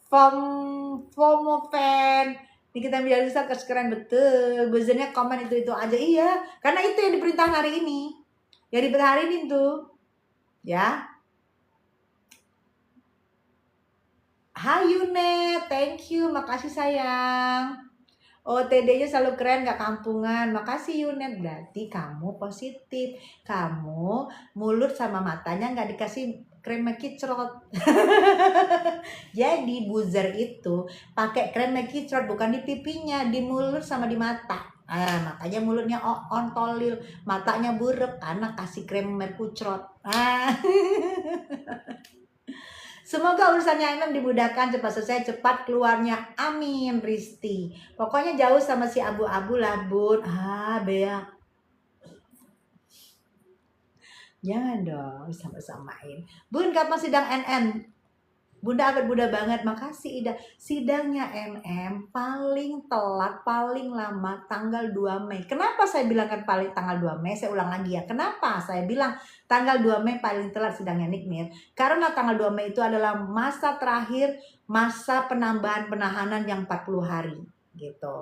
FOMO fan. Ini kita bisa keren betul. Buzzernya komen itu aja, iya. Karena itu yang diperintahkan hari ini. Yang diperintahkan hari ini tuh, ya. Hai Yunet, thank you, makasih sayang. OTD-nya selalu keren, gak kampungan. Makasih Yunet, berarti kamu positif. Kamu mulut sama matanya gak dikasih krem kicrot. Jadi buzzer itu pakai krem kicrot bukan di pipinya, di mulut sama di mata. Makanya mulutnya ontolil, matanya buruk karena kasih krem merkucrot. Semoga urusannya MM dimudahkan, cepat selesai, cepat keluarnya. Amin, Risti. Pokoknya jauh sama si abu-abu lah, Bun. Bea. Jangan dong, sama-samain. Bun, kapan sidang NN? Bunda Abed Bunda banget, makasih Ida. Sidangnya paling telat, paling lama tanggal 2 Mei. Kenapa saya bilangkan paling tanggal 2 Mei? Saya ulang lagi ya. Kenapa saya bilang tanggal 2 Mei paling telat sidangnya Nikmir? Karena tanggal 2 Mei itu adalah masa terakhir, masa penambahan penahanan yang 40 hari. Gitu.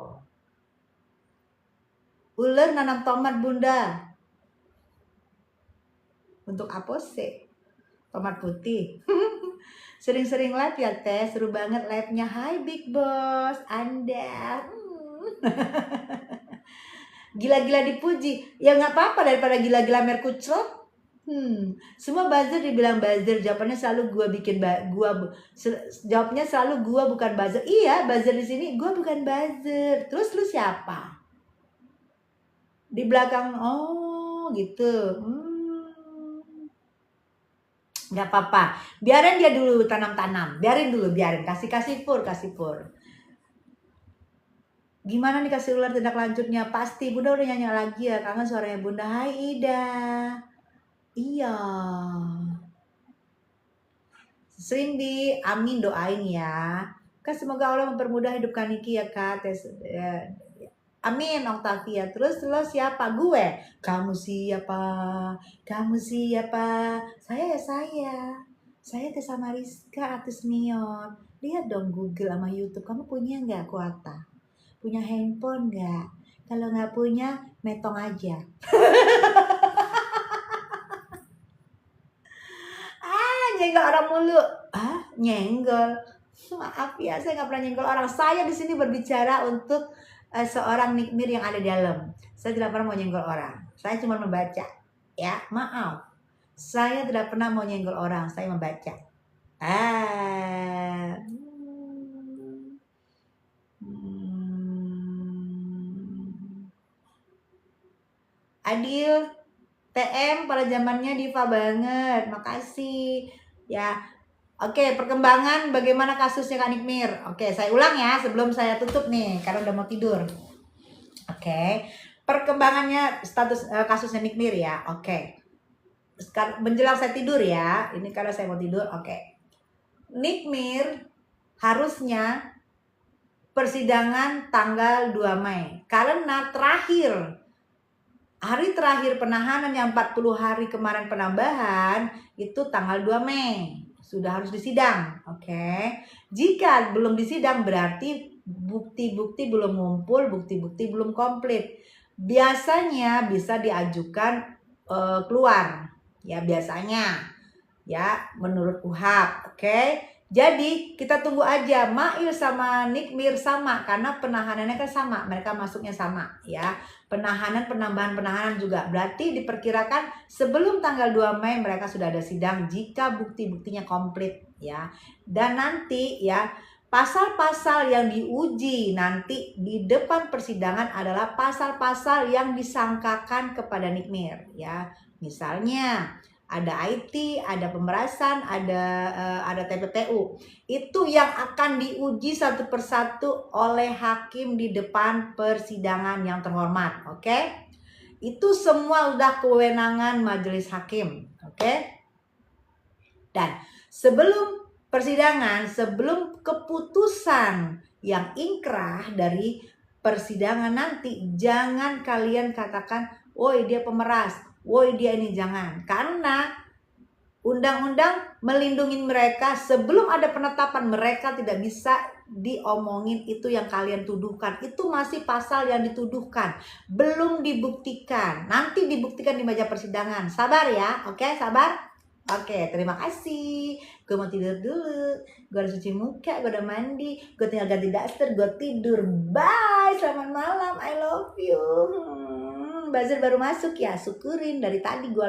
Ular nanam tomat Bunda. Untuk apa sih? Tomat putih. Sering-sering live ya Teh, seru banget live-nya. Hai Big Boss, Anda. Gila-gila dipuji. Ya nggak apa-apa daripada gila-gila merkuclok. Semua buzzer dibilang buzzer, jawabannya selalu gua bikin jawabnya selalu gua bukan buzzer. Iya, buzzer di sini gua bukan buzzer. Terus lu siapa? Di belakang gitu. Nggak apa-apa, biarin dia dulu tanam-tanam, biarin kasih pur. Gimana nih kasih ular tindak lanjutnya? Pasti Bunda udah nyanyi lagi ya, kangen suaranya Bunda. Hai Ida. Iya, sering di amin doain ya, kan semoga Allah mempermudah hidup Kaniki ya Kak. Amin Octavia. Terus lo siapa? Gue. Kamu siapa? Saya Tessa Mariska, artis Neon. Lihat dong Google sama YouTube. Kamu punya nggak kuota? Punya handphone nggak? Kalau nggak punya, metong aja. Nyenggol orang mulu. Nyenggol. Maaf ya, saya nggak pernah nyenggol orang. Saya di sini berbicara untuk seorang Nikmir yang ada di dalam. Saya tidak pernah mau nyenggol orang. Saya cuma membaca. Ya, maaf. Saya tidak pernah mau nyenggol orang. Saya membaca. Adil, TM pada zamannya diva banget. Makasih. Ya. Oke, perkembangan bagaimana kasusnya Kak Nikmir? Oke, saya ulang ya sebelum saya tutup nih karena udah mau tidur. Oke, perkembangannya status kasusnya Nikmir ya. Oke, menjelang saya tidur ya. Ini karena saya mau tidur. Oke, Nikmir harusnya persidangan tanggal 2 Mei karena hari terakhir penahanan yang 40 hari kemarin penambahan itu tanggal 2 Mei. Sudah harus disidang, oke. Jika belum disidang berarti bukti-bukti belum ngumpul, bukti-bukti belum komplit. Biasanya bisa diajukan keluar, ya biasanya, ya menurut UHAP, oke. Jadi kita tunggu aja, Mail sama Nikmir sama karena penahanannya kan sama, mereka masuknya sama, ya. Penambahan penahanan juga. Berarti diperkirakan sebelum tanggal 2 Mei mereka sudah ada sidang jika bukti-buktinya komplit ya. Dan nanti ya pasal-pasal yang diuji nanti di depan persidangan adalah pasal-pasal yang disangkakan kepada Nikmir ya. Misalnya ada IT, ada pemerasan, ada TPPU. Itu yang akan diuji satu persatu oleh hakim di depan persidangan yang terhormat, oke? Itu semua udah kewenangan majelis hakim, oke? Dan sebelum persidangan, sebelum keputusan yang ingkrah dari persidangan nanti, jangan kalian katakan, woi dia pemeras, woi dia ini, jangan. Karena undang-undang melindungi mereka sebelum ada penetapan, mereka tidak bisa diomongin itu yang kalian tuduhkan. Itu masih pasal yang dituduhkan, belum dibuktikan. Nanti dibuktikan di meja persidangan. Sabar ya, oke, sabar. Oke, terima kasih. Gue mau tidur dulu. Gue harus cuci muka, gue udah mandi. Gue tinggal ganti daster, gue tidur. Bye, selamat malam. I love you. Buzzer baru masuk ya, syukurin dari tadi gue